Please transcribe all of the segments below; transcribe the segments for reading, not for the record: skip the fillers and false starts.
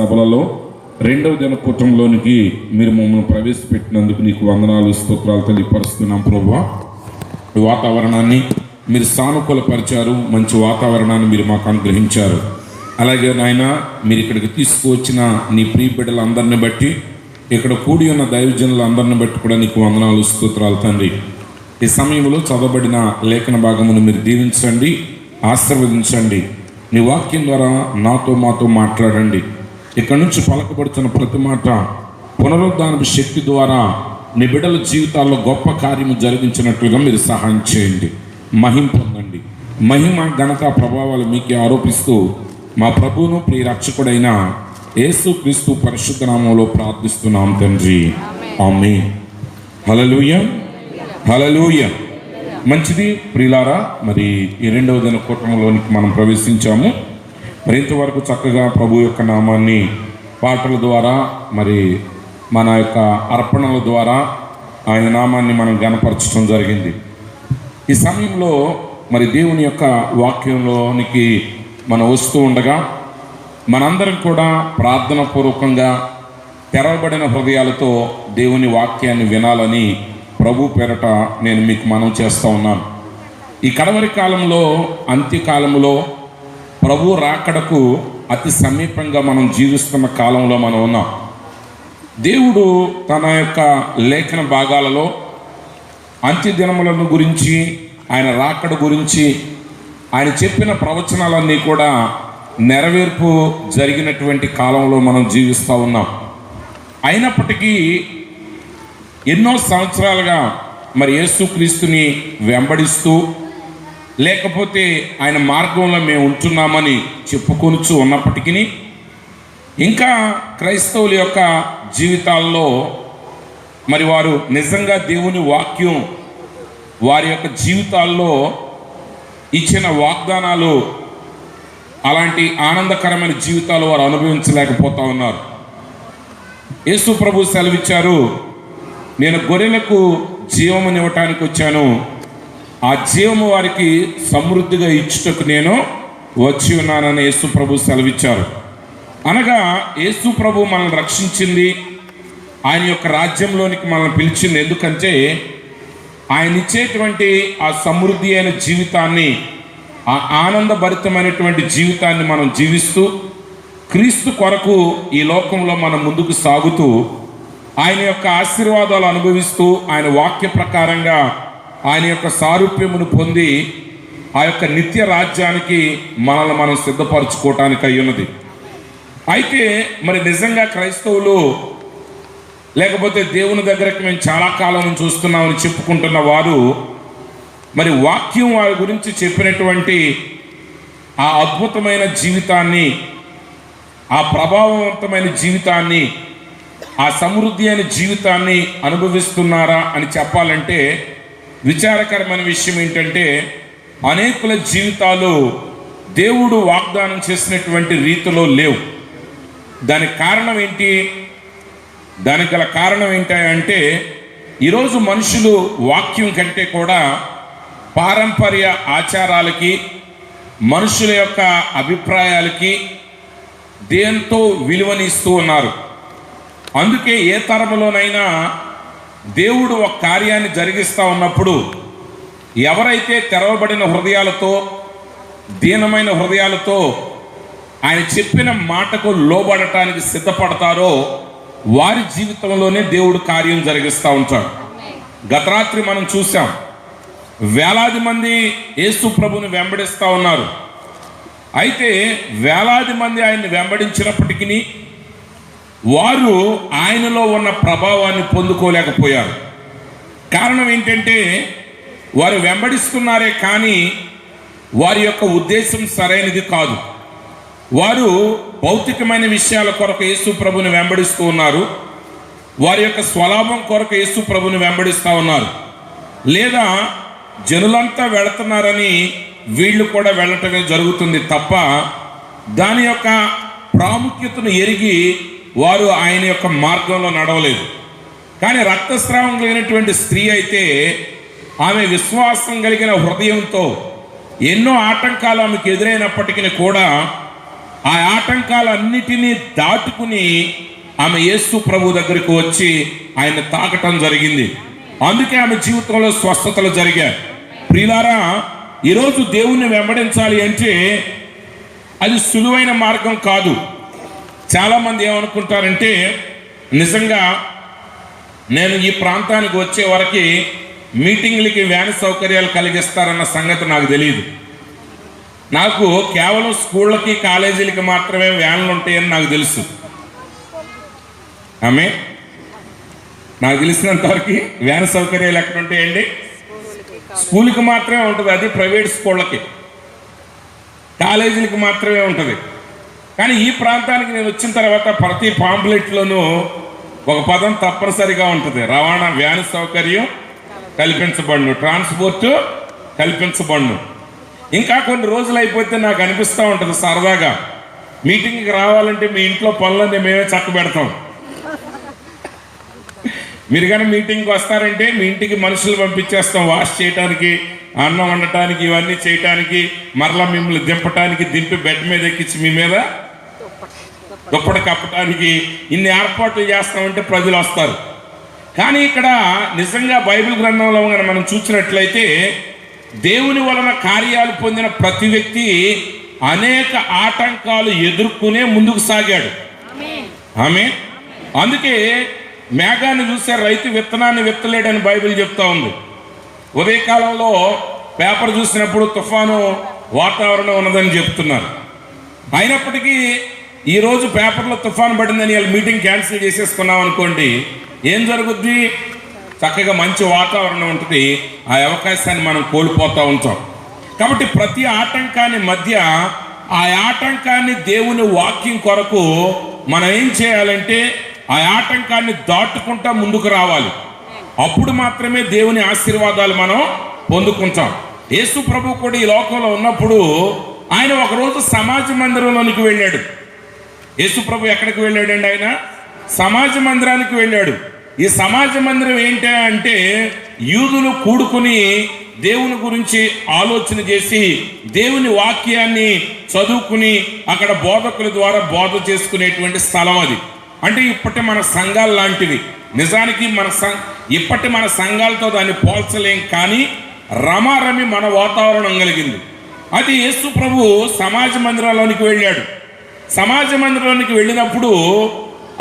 సభలలో రెండవ దిన కూటంలోనికి మీరు మమ్మల్ని ప్రవేశపెట్టినందుకు నీకు వందనాలు, స్తోత్రాలు తెలియపరుస్తున్నాం ప్రభువా. ఈ వాతావరణాన్ని మీరు సానుకూలపరిచారు, మంచి వాతావరణాన్ని మీరు మాకు అనుగ్రహించారు. అలాగే నాయన, మీరు ఇక్కడికి తీసుకువచ్చిన నీ ప్రియ బిడ్డలందరిని బట్టి, ఇక్కడ కూడి ఉన్న దైవజనులందరిని బట్టి కూడా నీకు వందనాలు, స్తోత్రాలు తండ్రి. ఈ సమయంలో చదవబడిన లేఖన భాగమును మీరు దీవించండి, ఆశీర్వదించండి. నీ వాక్యం ద్వారా మాతో మాట్లాడండి. ఇక్కడ నుంచి పలకబడుతున్న ప్రతి మాట పునరుద్ధానపు శక్తి ద్వారా నీ బిడ్డల జీవితాల్లో గొప్ప కార్యము జరిగించినట్లుగా మీరు సహాయం చేయండి. మహిమ పొందండి. మహిమ, ఘనత, ప్రభావాలు మీకే ఆరోపిస్తూ మా ప్రభువును ప్రియ రక్షకుడైన యేసుక్రీస్తు పరిశుద్ధ నామములో ప్రార్థిస్తున్నాం తండ్రి. ఆమేన్. హల్లెలూయా, హల్లెలూయా. మంచిది ప్రియులారా, మరి ఈ రెండవ దిన కూటంలోనికి మనం ప్రవేశించాము. మరి ఇంతవరకు చక్కగా ప్రభు యొక్క నామాన్ని పాటల ద్వారా, మరి మన యొక్క అర్పణల ద్వారా ఆయన నామాన్ని మనం ఘనపరచడం జరిగింది. ఈ సమయంలో మరి దేవుని యొక్క వాక్యంలోనికి మనం వస్తూ ఉండగా మనందరం కూడా ప్రార్థన పూర్వకంగా తెరవబడిన హృదయాలతో దేవుని వాక్యాన్ని వినాలని ప్రభు పేరట నేను మీకు మనవి చేస్తూ ఉన్నాను. ఈ కడవరి కాలంలో, అంత్యకాలంలో ప్రభు రాకడకు అతి సమీపంగా మనం జీవిస్తున్న కాలంలో మనం ఉన్నాం. దేవుడు తన యొక్క లేఖన భాగాలలో అంత్యదినములను గురించి, ఆయన రాకడ గురించి, ఆయన చెప్పిన ప్రవచనాలన్నీ కూడా నెరవేర్పు జరిగినటువంటి కాలంలో మనం జీవిస్తూ ఉన్నాం. అయినప్పటికీ ఎన్నో సంవత్సరాలుగా మరి యేసుక్రీస్తుని వెంబడిస్తూ, లేకపోతే ఆయన మార్గంలో మేము ఉంటున్నామని చెప్పుకొనుచు ఉన్నప్పటికీ ఇంకా క్రైస్తవుల యొక్క జీవితాల్లో మరి వారు నిజంగా దేవుని వాక్యం వారి యొక్క జీవితాల్లో ఇచ్చిన వాగ్దానాలు, అలాంటి ఆనందకరమైన జీవితాలు వారు అనుభవించలేకపోతూ ఉన్నారు. యేసు ప్రభు సెలవిచ్చారు, నేను గొర్రెలకు జీవమునివ్వటానికి వచ్చాను, ఆ జీవము వారికి సమృద్ధిగా ఇచ్చుటకు నేను వచ్చి ఉన్నానని యేసు ప్రభు సెలవిచ్చారు. అనగా యేసు ప్రభు మనల్ని రక్షించింది, ఆయన యొక్క రాజ్యంలోనికి మనల్ని పిలిచింది. ఎందుకంటే ఆయన ఇచ్చేటువంటి ఆ సమృద్ధి అయిన జీవితాన్ని, ఆ ఆనందభరితమైనటువంటి జీవితాన్ని మనం జీవిస్తూ క్రీస్తు కొరకు ఈ లోకంలో మనం ముందుకు సాగుతూ ఆయన యొక్క ఆశీర్వాదాలు అనుభవిస్తూ ఆయన వాక్య ప్రకారంగా ఆయన యొక్క సారూప్యమును పొంది ఆ యొక్క నిత్య రాజ్యానికి మనల్ని మనం సిద్ధపరచుకోవటానికి అయ్యున్నది. అయితే మరి నిజంగా క్రైస్తవులు, లేకపోతే దేవుని దగ్గరకు మేము చాలా కాలం నుంచి చూస్తున్నామని చెప్పుకుంటున్న వారు, మరి వాక్యం వారి గురించి చెప్పినటువంటి ఆ అద్భుతమైన జీవితాన్ని, ఆ ప్రభావవంతమైన జీవితాన్ని, ఆ సమృద్ధి అయిన జీవితాన్ని అనుభవిస్తున్నారా అని చెప్పాలంటే విచారకరమైన విషయం ఏంటంటే అనేకుల జీవితాలు దేవుడు వాగ్దానం చేసినటువంటి రీతిలో లేవు. దానికి కారణం ఏంటి? దానికి గల కారణం ఏంటంటే ఈరోజు మనుషులు వాక్యం కంటే కూడా పారంపర్య ఆచారాలకి, మనుషుల యొక్క అభిప్రాయాలకి దేంతో విలువనిస్తూ ఉన్నారు. అందుకే ఏ తరములోనైనా దేవుడు ఒక కార్యాన్ని జరిగిస్తూ ఉన్నప్పుడు ఎవరైతే తెరవబడిన హృదయాలతో, దీనమైన హృదయాలతో ఆయన చెప్పిన మాటకు లోబడటానికి సిద్ధపడతారో వారి జీవితంలోనే దేవుడు కార్యం జరిగిస్తూ ఉంటాడు. గత రాత్రి మనం చూసాం, వేలాది మంది యేసు ప్రభుని వెంబడిస్తూ ఉన్నారు. అయితే వేలాది మంది ఆయన్ని వెంబడించినప్పటికీ వారు ఆయనలో ఉన్న ప్రభావాన్ని పొందుకోలేకపోయారు. కారణం ఏంటంటే వారు వెంబడిస్తున్నారే కానీ వారి యొక్క ఉద్దేశం సరైనది కాదు. వారు భౌతికమైన విషయాల కొరకు యేసు ప్రభుని వెంబడిస్తూ ఉన్నారు, వారి యొక్క స్వలాభం కొరకు యేసు ప్రభుని వెంబడిస్తూ ఉన్నారు. లేదా జనులంతా వెళుతున్నారని వీళ్ళు కూడా వెళ్ళటమే జరుగుతుంది తప్ప దాని యొక్క ప్రాముఖ్యతను ఎరిగి వారు ఆయన యొక్క మార్గంలో నడవలేదు. కానీ రక్తస్రావం కలిగినటువంటి స్త్రీ అయితే ఆమె విశ్వాసం కలిగిన హృదయంతో ఎన్నో ఆటంకాలు ఆమెకు ఎదురైనప్పటికీ కూడా ఆ ఆటంకాలన్నిటినీ దాటుకుని ఆమె యేసు ప్రభు దగ్గరికి వచ్చి ఆయన తాకటం జరిగింది. అందుకే ఆమె జీవితంలో స్వస్థతలు జరిగాయి. ప్రియులారా, ఈరోజు దేవుణ్ణి వెంబడించాలి అంటే అది సులువైన మార్గం కాదు. చాలామంది ఏమనుకుంటారంటే, నిజంగా నేను ఈ ప్రాంతానికి వచ్చే వరకు మీటింగ్లకి వ్యాన్ సౌకర్యాలు కలిగిస్తారన్న సంగతి నాకు తెలియదు. నాకు కేవలం స్కూళ్ళకి కాలేజీలకి మాత్రమే వ్యాన్లు ఉంటాయని నాకు తెలుసు. ఆమె నాకు తెలిసినంతవరకు వ్యాన్ సౌకర్యాలు ఎక్కడ ఉంటాయండి? స్కూల్కి మాత్రమే ఉంటుంది, అది ప్రైవేట్ స్కూళ్ళకి, కాలేజీలకి మాత్రమే ఉంటుంది. కానీ ఈ ప్రాంతానికి నేను వచ్చిన తర్వాత ప్రతి పాంప్లెట్లోనూ ఒక పదం తప్పనిసరిగా ఉంటుంది: రవాణా వ్యాన్ సౌకర్యం కల్పించబడును, ట్రాన్స్పోర్ట్ కల్పించబడును. ఇంకా కొన్ని రోజులు అయిపోతే నాకు అనిపిస్తూ ఉంటుంది సరదాగా, మీటింగ్కి రావాలంటే మీ ఇంట్లో పనులన్నీ మేమే చక్కబెడతాం. మీరు కానీ మీటింగ్కి వస్తారంటే మీ ఇంటికి మనుషులు పంపించేస్తాం, వాష్ చేయడానికి, అన్నం వండటానికి, ఇవన్నీ చేయటానికి, మరలా మిమ్మల్ని దింపటానికి, దింపి బెడ్ మీద ఎక్కించి మీ మీద దుప్పటి కప్పటానికి ఇన్ని ఏర్పాట్లు చేస్తామంటే ప్రజలు వస్తారు. కానీ ఇక్కడ నిజంగా బైబిల్ గ్రంథంలో మనం చూసినట్లయితే దేవుని వలన కార్యాలు పొందిన ప్రతి వ్యక్తి అనేక ఆటంకాలు ఎదుర్కొనే ముందుకు సాగాడు. ఆమె అందుకే మేఘాన్ని చూసే రైతు విత్తనాన్ని విత్తలేడని బైబిల్ చెప్తా ఉంది. ఉదయకాలంలో పేపర్ చూసినప్పుడు తుఫాను వాతావరణం ఉన్నదని చెప్తున్నారు. అయినప్పటికీ ఈరోజు పేపర్లో తుఫాను పడిందని వాళ్ళు మీటింగ్ క్యాన్సిల్ చేసేసుకున్నాం అనుకోండి, ఏం జరుగుద్ది? చక్కగా మంచి వాతావరణం ఉంటుంది, ఆ అవకాశాన్ని మనం కోల్పోతూ ఉంటాం. కాబట్టి ప్రతి ఆటంకాన్ని మధ్య ఆ ఆటంకాన్ని దేవుని వాక్యం కొరకు మనం ఏం చేయాలంటే ఆ ఆటంకాన్ని దాటుకుంటా ముందుకు రావాలి. అప్పుడు మాత్రమే దేవుని ఆశీర్వాదాలు మనం పొందుకుంటాం. యేసు ప్రభు కూడా ఈ లోకంలో ఉన్నప్పుడు ఆయన ఒకరోజు సమాజ మందిరంలోనికి వెళ్ళాడు. యేసు ప్రభు ఎక్కడికి వెళ్ళాడండి? ఆయన సమాజ మందిరానికి వెళ్ళాడు. ఈ సమాజ మందిరం ఏంటి అంటే యూదులు కూడుకుని దేవుని గురించి ఆలోచన చేసి దేవుని వాక్యాన్ని చదువుకుని అక్కడ బోధకుల ద్వారా బోధ చేసుకునేటువంటి స్థలం అది. అంటే ఇప్పటి మన సంఘాలు లాంటివి. నిజానికి ఇప్పటి మన సంఘాలతో దాన్ని పోల్చలేం, కానీ రమారమి మన వాతావరణం కలిగింది. అది యేసు ప్రభు సమాజ మందిరంలోనికి వెళ్ళాడు. సమాజ మందిరంలోనికి వెళ్ళినప్పుడు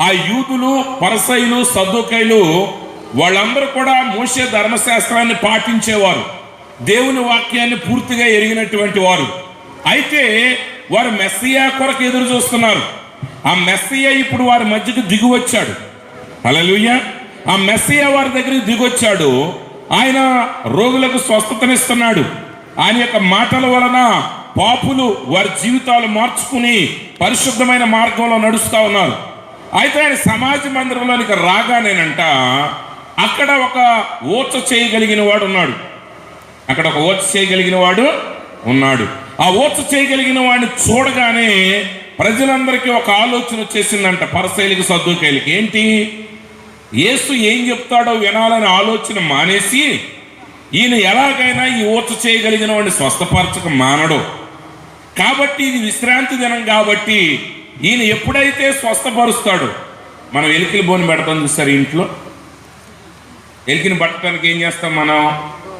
ఆ యూదులు, పరిసయ్యులు, సద్దూకయ్యులు వాళ్ళందరూ కూడా మోషే ధర్మశాస్త్రాన్ని పాటించేవారు, దేవుని వాక్యాన్ని పూర్తిగా ఎరిగినటువంటి వారు. అయితే వారు మెస్సియా కొరకు ఎదురు చూస్తున్నారు. ఆ మెస్సియా ఇప్పుడు వారి మధ్యకు దిగివచ్చాడు. హల్లెలూయా! ఆ మెస్సియా వారి దగ్గరికి దిగొచ్చాడు. ఆయన రోగులకు స్వస్థతనిస్తున్నాడు. ఆయన యొక్క మాటల వలన పాపులు వారి జీవితాలు మార్చుకుని పరిశుద్ధమైన మార్గంలో నడుస్తూ ఉన్నారు. అయితే ఆయన సమాజ మందిరంలోనికి రాగానేనంట అక్కడ ఒక ఓచ చేయగలిగిన వాడు ఉన్నాడు. అక్కడ ఒక ఓచ చేయగలిగిన వాడు ఉన్నాడు. ఆ ఓచ చేయగలిగిన వాడిని చూడగానే ప్రజలందరికీ ఒక ఆలోచన వచ్చేసిందంట, పరిసయ్యులకి, సద్దూకయ్యులకి. ఏంటి? యేసు ఏం చెప్తాడో వినాలని ఆలోచన మానేసి ఈయన ఎలాగైనా ఈ ఓచ చేయగలిగిన వాడిని స్వస్థపరచక మానడు. కాబట్టి ఇది విశ్రాంతి దినం కాబట్టి ఈయన ఎప్పుడైతే స్వస్థపరుస్తాడు, మనం ఎలికల బోని పెడతాం చూస్తారు ఇంట్లో. ఎలికిని పట్టడానికి ఏం చేస్తాం? మనం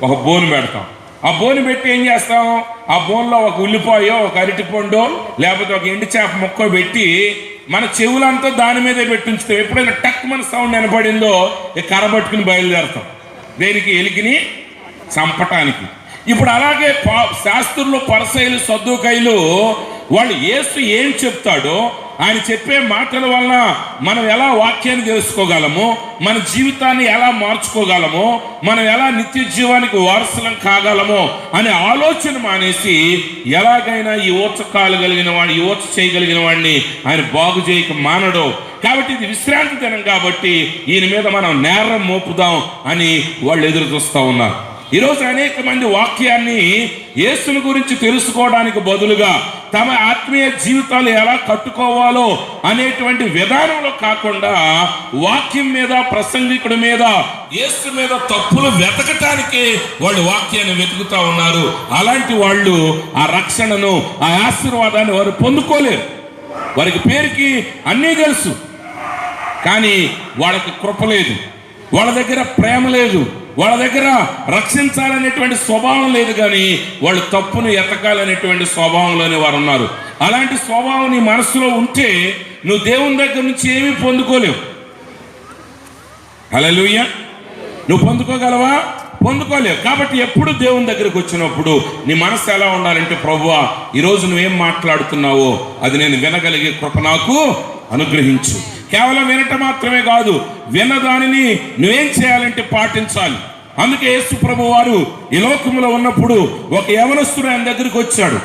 ఒక బోను పెడతాం. ఆ బోను పెట్టి ఏం చేస్తాం? ఆ బోన్లో ఒక ఉల్లిపాయో, ఒక అరటిపండో, లేకపోతే ఒక ఎండు చేప ముక్కో పెట్టి మన చెవులంతా దాని మీదే పెట్టి ఉంచుతాం. ఎప్పుడైనా టక్ మన సౌండ్ వినపడిందో కర్ర పట్టుకుని బయలుదేరుతాం. దేనికి? ఎలికిని చంపటానికి. ఇప్పుడు అలాగే శాస్త్రులు, పరిసయ్యులు, సద్దూకయ్యులు వాళ్ళు యేసు ఏం చెప్తాడో ఆయన చెప్పే మాటల వలన మనం ఎలా వాక్యాన్ని తెలుసుకోగలము, మన జీవితాన్ని ఎలా మార్చుకోగలమో, మనం ఎలా నిత్య జీవానికి వారసులం కాగలమో అనే ఆలోచన మానేసి ఎలాగైనా ఈ ఓచకాలు కలిగిన వాడిని, ఈ ఓచ చేయగలిగిన వాడిని ఆయన బాగు చేయక మానడో. కాబట్టి ఇది విశ్రాంతి దినం కాబట్టి ఈయన మీద మనం నేరం మోపుదాం అని వాళ్ళు ఎదురు చూస్తూ ఉన్నారు. ఈరోజు అనేక మంది వాక్యాన్ని యేసుని గురించి తెలుసుకోవడానికి బదులుగా తమ ఆత్మీయ జీవితాలు ఎలా కట్టుకోవాలో అనేటువంటి విధానంలో కాకుండా వాక్యం మీద, ప్రసంగికుడి మీద, యేసు మీద తప్పులు వెతకటానికి వాళ్ళు వాక్యాన్ని వెతుకుతా ఉన్నారు. అలాంటి వాళ్ళు ఆ రక్షణను, ఆ ఆశీర్వాదాన్ని వారు పొందుకోలేరు. వారికి పేరుకి అన్నీ తెలుసు, కానీ వాళ్ళకి కృప లేదు, వాళ్ళ దగ్గర ప్రేమ లేదు, వాళ్ళ దగ్గర రక్షించాలనేటువంటి స్వభావం లేదు, కానీ వాళ్ళు తప్పును ఎతకాలనేటువంటి స్వభావంలోనే వారు ఉన్నారు. అలాంటి స్వభావం నీ మనసులో ఉంటే నువ్వు దేవుని దగ్గర నుంచి ఏమీ పొందుకోలేవు. హల్లెలూయా. నువ్వు పొందుకోగలవా? పొందుకోలేవు. కాబట్టి ఎప్పుడు దేవుని దగ్గరకు వచ్చినప్పుడు నీ మనసు ఎలా ఉండాలంటే, ప్రభువా ఈరోజు నువ్వేం మాట్లాడుతున్నావో అది నేను వినగలిగే కృప నాకు అనుగ్రహించు. కేవలం వినటం మాత్రమే కాదు, విన్నదానిని నువ్వేం చేయాలంటే పాటించాలి. అందుకే యేసు ప్రభు వారు ఈ లోకంలో ఉన్నప్పుడు ఒక యవనస్తుడు ఆయన దగ్గరికి వచ్చాడు.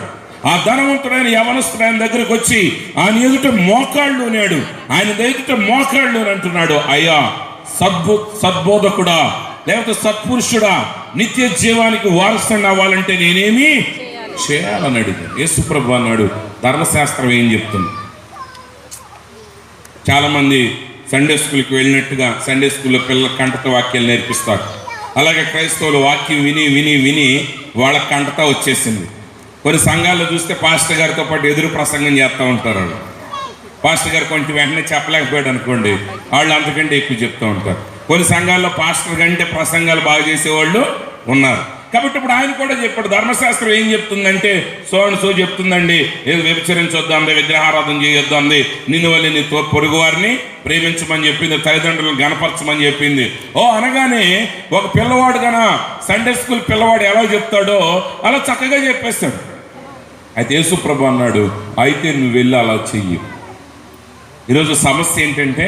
ఆ ధనవంతుడైన యవనస్తుడు ఆయన దగ్గరికి వచ్చి ఆయన ఎదుట మోకాళ్ళున్నాడు. ఆయన ఎదుట మోకాళ్ళు అంటున్నాడు, అయ్యా సద్బోధకుడా, లేకపోతే సత్పురుషుడా, నిత్య జీవానికి వారసుని అవ్వాలంటే నేనేమి చేయాలని అడిగాడు. యేసు ప్రభు అన్నాడు, ధర్మశాస్త్రం ఏం చెప్తుంది? చాలామంది సండే స్కూల్కి వెళ్ళినట్టుగా సండే స్కూల్లో పిల్లల కంటత వాక్యాలు నేర్పిస్తారు. అలాగే క్రైస్తవులు వాక్యం విని విని విని వాళ్ళ కంటత వచ్చేసింది. కొన్ని సంఘాల్లో చూస్తే పాస్టర్ గారితో పాటు ఎదురు ప్రసంగం చేస్తూ ఉంటారు. వాళ్ళు పాస్టర్ గారు కొంచెం వెంటనే చెప్పలేకపోయాడు అనుకోండి, వాళ్ళు అంతకంటే ఎక్కువ చెప్తూ ఉంటారు. కొన్ని సంఘాల్లో పాస్టర్ కంటే ప్రసంగాలు బాగా చేసేవాళ్ళు ఉన్నారు. కాబట్టి ఇప్పుడు ఆయన కూడా చెప్పాడు, ధర్మశాస్త్రం ఏం చెప్తుందంటే సో అండ్ సో చెప్తుందండి, ఏదో వ్యభిచరించొద్దాంది, విగ్రహారాధన చేయొద్దాంది, నిన్ను వల్ల నీ పొరుగు వారిని ప్రేమించమని చెప్పింది, తల్లిదండ్రులను గణపరచమని చెప్పింది. అనగానే ఒక పిల్లవాడు కన సండే స్కూల్ పిల్లవాడు ఎలా చెప్తాడో అలా చక్కగా చెప్పేస్తాడు. అయితే యేసు ప్రభు అన్నాడు, అయితే నువ్వు వెళ్ళి అలా చెయ్యి. ఈరోజు సమస్య ఏంటంటే,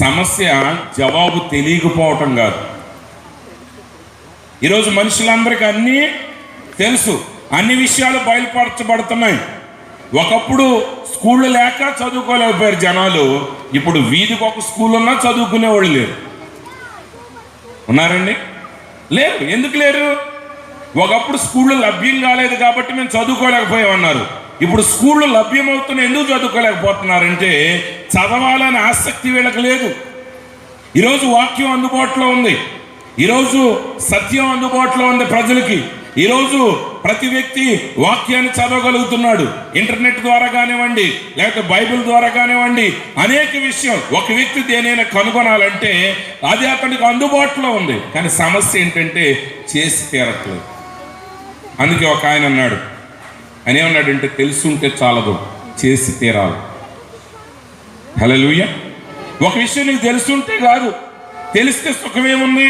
సమస్య జవాబు తెలియకపోవటం కాదు. ఈరోజు మనుషులందరికీ అన్నీ తెలుసు, అన్ని విషయాలు బయలుపరచబడుతున్నాయి. ఒకప్పుడు స్కూళ్ళు లేక చదువుకోలేకపోయారు జనాలు, ఇప్పుడు వీధికి ఒక స్కూల్ ఉన్నా చదువుకునేవాళ్ళు లేరు. ఉన్నారండి? లేరు. ఎందుకు లేరు? ఒకప్పుడు స్కూళ్ళు లభ్యం కాలేదు కాబట్టి మేము చదువుకోలేకపోయామన్నారు. ఇప్పుడు స్కూళ్ళు లభ్యమవుతున్నాయి, ఎందుకు చదువుకోలేకపోతున్నారంటే చదవాలని ఆసక్తి వీళ్ళకి లేదు. ఈరోజు వాక్యం అందుబాటులో ఉంది, ఈరోజు సత్యం అందుబాటులో ఉంది ప్రజలకి. ఈరోజు ప్రతి వ్యక్తి వాక్యాన్ని చదవగలుగుతున్నాడు. ఇంటర్నెట్ ద్వారా కానివ్వండి, లేకపోతే బైబిల్ ద్వారా కానివ్వండి, అనేక విషయం ఒక వ్యక్తి దేనైనా కనుగొనాలంటే అది అతనికి అందుబాటులో ఉంది. కానీ సమస్య ఏంటంటే చేసి తీరట్లేదు. అందుకే ఒక ఆయన అన్నాడు, ఆయన ఏమన్నాడంటే, తెలుసుంటే చాలదు, చేసి తీరాలి. హల్లెలూయా. ఒక విషయం నీకు తెలుసుంటే కాదు, తెలిస్తే సుఖమేముంది?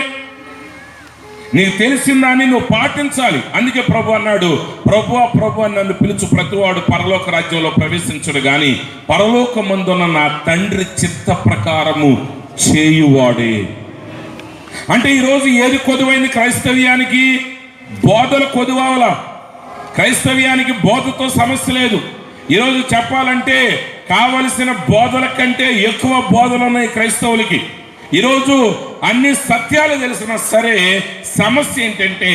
నీకు తెలిసిన దాన్ని నువ్వు పాటించాలి. అందుకే ప్రభు అన్నాడు, ప్రభు అని నన్ను పిలుచు ప్రతివాడు పరలోక రాజ్యంలో ప్రవేశించడు, కానీ పరలోకమందున్న నా తండ్రి చిత్త ప్రకారము చేయువాడే. అంటే ఈరోజు ఏది కొదువైంది క్రైస్తవ్యానికి? బోధలు కొదువవల. క్రైస్తవ్యానికి బోధతో సమస్య లేదు. ఈరోజు చెప్పాలంటే కావలసిన బోధల కంటే ఎక్కువ బోధలు ఉన్నాయి క్రైస్తవులకి. ఈరోజు అన్ని సత్యాలు తెలిసినా సరే సమస్య ఏంటంటే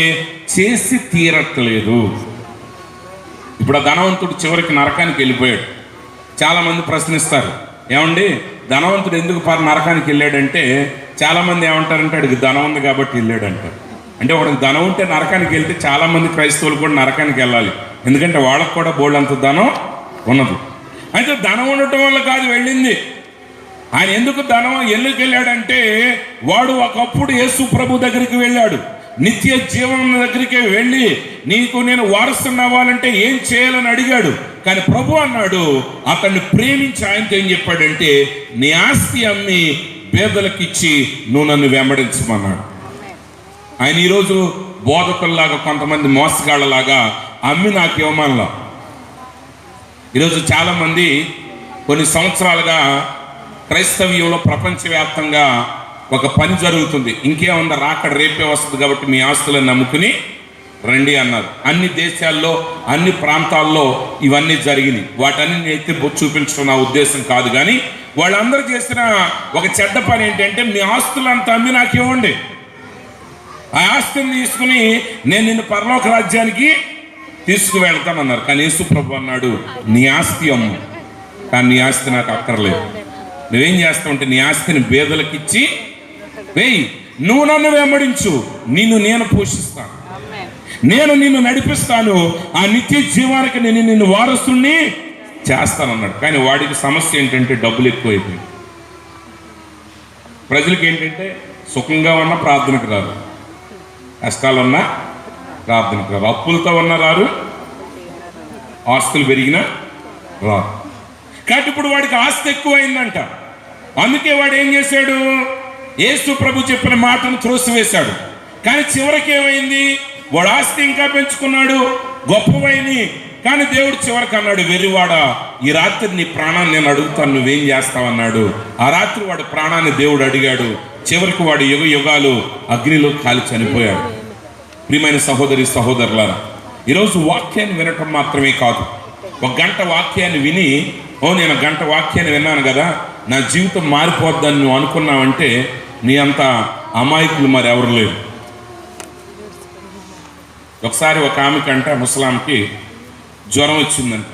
చేసి తీరట్లేదు. ఇప్పుడు ఆ ధనవంతుడు చివరికి నరకానికి వెళ్ళిపోయాడు. చాలామంది ప్రశ్నిస్తారు, ఏమండి ధనవంతుడు ఎందుకు నరకానికి వెళ్ళాడంటే, చాలామంది ఏమంటారంటే అడిగి ధనం ఉంది కాబట్టి వెళ్ళాడు అంటారు. అంటే వాడికి ధనం ఉంటే నరకానికి వెళ్తే చాలామంది క్రైస్తవులు కూడా నరకానికి వెళ్ళాలి, ఎందుకంటే వాళ్ళకు కూడా బోల్డంత ధనం ఉన్నది. అయితే ధనం ఉండటం వల్ల కాదు వెళ్ళింది. ఆయన ఎందుకు ఎందుకు వెళ్ళాడంటే, వాడు ఒకప్పుడు యేసు ప్రభు దగ్గరికి వెళ్ళాడు, నిత్య జీవం దగ్గరికి వెళ్ళి నీకు నేను వారసుని అవ్వాలంటే ఏం చేయాలని అడిగాడు. కానీ ప్రభు అన్నాడు, అతన్ని ప్రేమించి ఆయనతో ఏం చెప్పాడంటే, నీ ఆస్తి అమ్మి పేదలకిచ్చి నువ్వు నన్ను వెంబడించమన్నాడు. ఆయన ఈరోజు బోధకుల్లాగా, కొంతమంది మోసగాళ్ళలాగా అమ్మి నాకు ఇవ్వమనలా. ఈరోజు చాలామంది కొన్ని సంవత్సరాలుగా క్రైస్తవ్యంలో ప్రపంచవ్యాప్తంగా ఒక పని జరుగుతుంది. ఇంకేముందా, రాకడ రేపే వస్తుంది కాబట్టి మీ ఆస్తులను నమ్ముకుని రండి అన్నారు. అన్ని దేశాల్లో అన్ని ప్రాంతాల్లో ఇవన్నీ జరిగినాయి. వాటన్ని ఎత్తి చూపించడం నా ఉద్దేశం కాదు, కానీ వాళ్ళందరూ చేసిన ఒక చెడ్డ పని ఏంటంటే, మీ ఆస్తులంతా అమ్మి నాకు ఇవ్వండి, ఆ ఆస్తిని తీసుకుని నేను నిన్ను పరలోక రాజ్యానికి తీసుకువెళ్తానన్నారు. కానీ యేసు ప్రభు అన్నాడు, నీ ఆస్తి అమ్ము, కానీ నీ ఆస్తి నాకు అక్కర్లేదు. నువ్వేం చేస్తావు అంటే నీ ఆస్తిని పేదలకు ఇచ్చి వేయి, నువ్వు నన్ను వెంబడించు, నేను పోషిస్తాను, నేను నిన్ను నడిపిస్తాను, ఆ నిత్య జీవానికి నేను నిన్ను వారసుని చేస్తానన్నాడు. కానీ వాడికి సమస్య ఏంటంటే డబ్బులు ఎక్కువైపోయింది. ప్రజలకు ఏంటంటే సుఖంగా ఉన్న ప్రార్థనకు రారు, కష్టాలు ఉన్నా ప్రార్థనకు రారు, అప్పులతో ఉన్న రారు, ఆస్తులు పెరిగినా రారు. కాబట్టి ఇప్పుడు వాడికి ఆస్తి ఎక్కువైందంట. అందుకే వాడు ఏం చేశాడు, యేసు ప్రభు చెప్పిన మాటను త్రోసివేశాడు. కానీ చివరికి ఏమైంది, వాడు ఆస్తి ఇంకా పెంచుకున్నాడు, గొప్పవైంది. కానీ దేవుడు చివరికి అన్నాడు, వెర్రివాడా, ఈ రాత్రి నీ ప్రాణాన్ని నేను అడుగుతాను, నువ్వేం చేస్తావన్నాడు. ఆ రాత్రి వాడు ప్రాణాన్ని దేవుడు అడిగాడు. చివరికి వాడు యుగ యుగాలు అగ్నిలో కాలి చనిపోయాడు. ప్రియమైన సహోదరి సహోదరులారా, ఈరోజు వాక్యాన్ని వినటం మాత్రమే కాదు, ఒక గంట వాక్యాన్ని విని, నేను గంట వాక్యాన్ని విన్నాను కదా, నా జీవితం మారిపోద్దని నువ్వు అనుకున్నావంటే నీ అంత అమాయకులు మరి ఎవరు లేరు. ఒకసారి ఒక ఆమెకంట, ముసలాంకి జ్వరం వచ్చిందంట,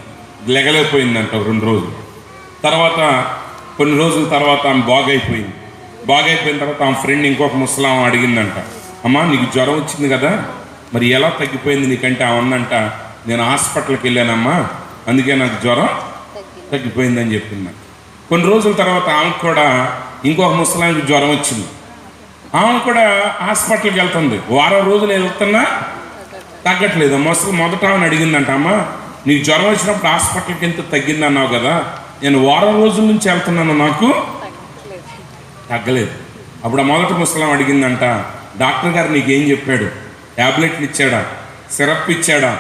లెగలేకపోయిందంట 2 రోజులు. తర్వాత కొన్ని రోజుల తర్వాత ఆమె బాగైపోయింది. బాగైపోయిన తర్వాత ఆమె ఫ్రెండ్ ఇంకొక ముసలాం అడిగిందంట, అమ్మా నీకు జ్వరం వచ్చింది కదా, మరి ఎలా తగ్గిపోయింది నీకంటే? ఆమె ఉందంట, నేను హాస్పిటల్కి వెళ్ళానమ్మా, అందుకే నాకు జ్వరం తగ్గిపోయిందని చెప్పింది. కొన్ని రోజుల తర్వాత ఆమెకు కూడా ఇంకొక ముసలాంకి జ్వరం వచ్చింది. ఆమె కూడా హాస్పిటల్కి వెళ్తుంది. వారం రోజులు వెళ్తున్నా తగ్గట్లేదు. మొదట ఆమెను అడిగిందంట, అమ్మ నీకు జ్వరం వచ్చినప్పుడు హాస్పిటల్కి ఎంత తగ్గింది అన్నావు కదా, నేను వారం రోజుల నుంచి వెళ్తున్నాను, నాకు తగ్గలేదు. అప్పుడు ఆ మొదటి ముసలాం అడిగిందంట, డాక్టర్ గారు నీకేం చెప్పాడు? ట్యాబ్లెట్లు ఇచ్చాడా, సిరప్ ఇచ్చాడా,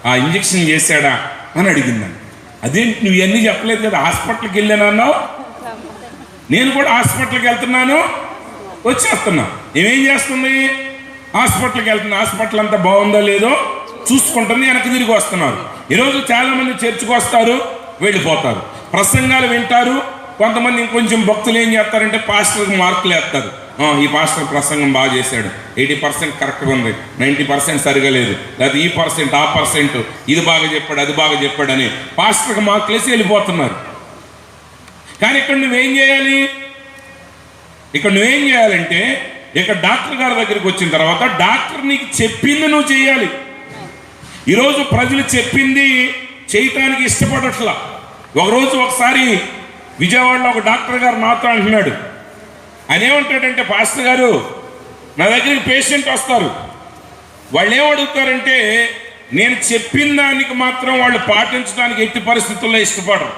ఆ ఇంజక్షన్ చేశాడా అని అడిగిందంట. అదేంటి నువ్వు ఇవన్నీ చెప్పలేదు కదా, హాస్పిటల్కి వెళ్ళాను అన్నావు. నేను కూడా హాస్పిటల్కి వెళ్తున్నాను, వచ్చేస్తున్నా. ఏమేం చేస్తుంది? హాస్పిటల్కి వెళ్తున్నా, హాస్పిటల్ అంతా బాగుందో లేదో చూసుకుంటుంది, వెనక్కి తిరిగి వస్తున్నారు. ఈరోజు చాలామంది చర్చికి వస్తారు, వెళ్ళిపోతారు, ప్రసంగాలు వింటారు. కొంతమంది ఇంకొంచెం భక్తులు ఏం చేస్తారంటే పాస్టర్కి మార్కులు వేస్తారు. ఈ పాస్టర్ ప్రసంగం బాగా చేశాడు, 80% కరెక్ట్గా ఉంది, 90% సరిగా లేదు, లేదా ఈ పర్సెంట్ ఆ పర్సెంట్ ఇది బాగా చెప్పాడు అది బాగా చెప్పాడు అని పాస్టర్కి మార్కులు వేసి వెళ్ళిపోతున్నారు. కానీ ఇక్కడ నువ్వేం చేయాలి? ఇక్కడ నువ్వేం చేయాలంటే, ఇక్కడ డాక్టర్ గారి దగ్గరికి వచ్చిన తర్వాత డాక్టర్ నీకు చెప్పింది నువ్వు చేయాలి. ఈరోజు ప్రజలు చెప్పింది చేయటానికి ఇష్టపడట్లా. ఒకసారి విజయవాడలో ఒక డాక్టర్ గారు నాతో అంటున్నాడు, ఆయన ఏమంటాడంటే, పాస్టర్ గారు నా దగ్గరికి పేషెంట్ వస్తారు, వాళ్ళు ఏమడుగుతారంటే నేను చెప్పిన దానికి మాత్రం వాళ్ళు పాటించడానికి ఎట్టి పరిస్థితుల్లో ఇష్టపడరు.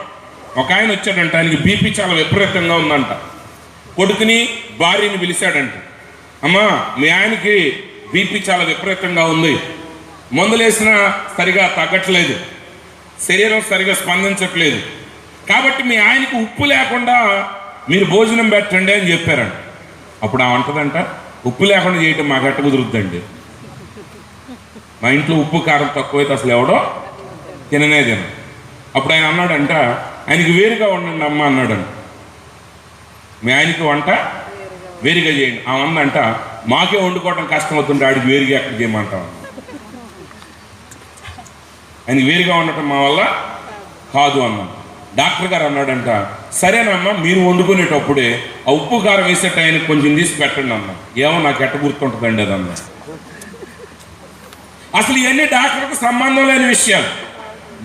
ఒక ఆయన వచ్చాడంట, ఆయనకి బీపీ చాలా విపరీతంగా ఉందంట. కొడుకుని భార్యని పిలిచాడంట, అమ్మా మీ ఆయనకి బీపీ చాలా విపరీతంగా ఉంది, మందులేసినా సరిగా తగ్గట్లేదు, శరీరం సరిగా స్పందించట్లేదు, కాబట్టి మీ ఆయనకి ఉప్పు లేకుండా మీరు భోజనం పెట్టండి అని చెప్పారంట. అప్పుడు ఆ అంటదంట, ఉప్పు లేకుండా చేయటం మాకు ఎట్ట కుదురుద్దండి, మా ఇంట్లో ఉప్పు కారం తక్కువైతే అసలు ఎవడో తిననే తిన. అప్పుడు ఆయన అన్నాడంట, ఆయనకి వేరుగా ఉండండి అమ్మ అన్నాడంట, మీ ఆయనకి వంట వేరుగా చేయండి. ఆ అందంట, మాకే వండుకోవటం కష్టం అవుతుంటే ఆడికి వేరుగా ఎక్కడ చేయమంటాం, ఆయనకి వేరుగా ఉండటం మా వల్ల కాదు అన్నాం. డాక్టర్ గారు అన్నాడంట, సరేనమ్మా మీరు వండుకునేటప్పుడే ఆ ఉప్పు కారం వేసేట ఆయనకు కొంచెం తీసి పెట్టండి అన్నా. ఏమో నాకు ఎట్ట గుర్తుంటుందండి అదన్నా. అసలు ఇవన్నీ డాక్టర్కి సంబంధం లేని విషయాలు.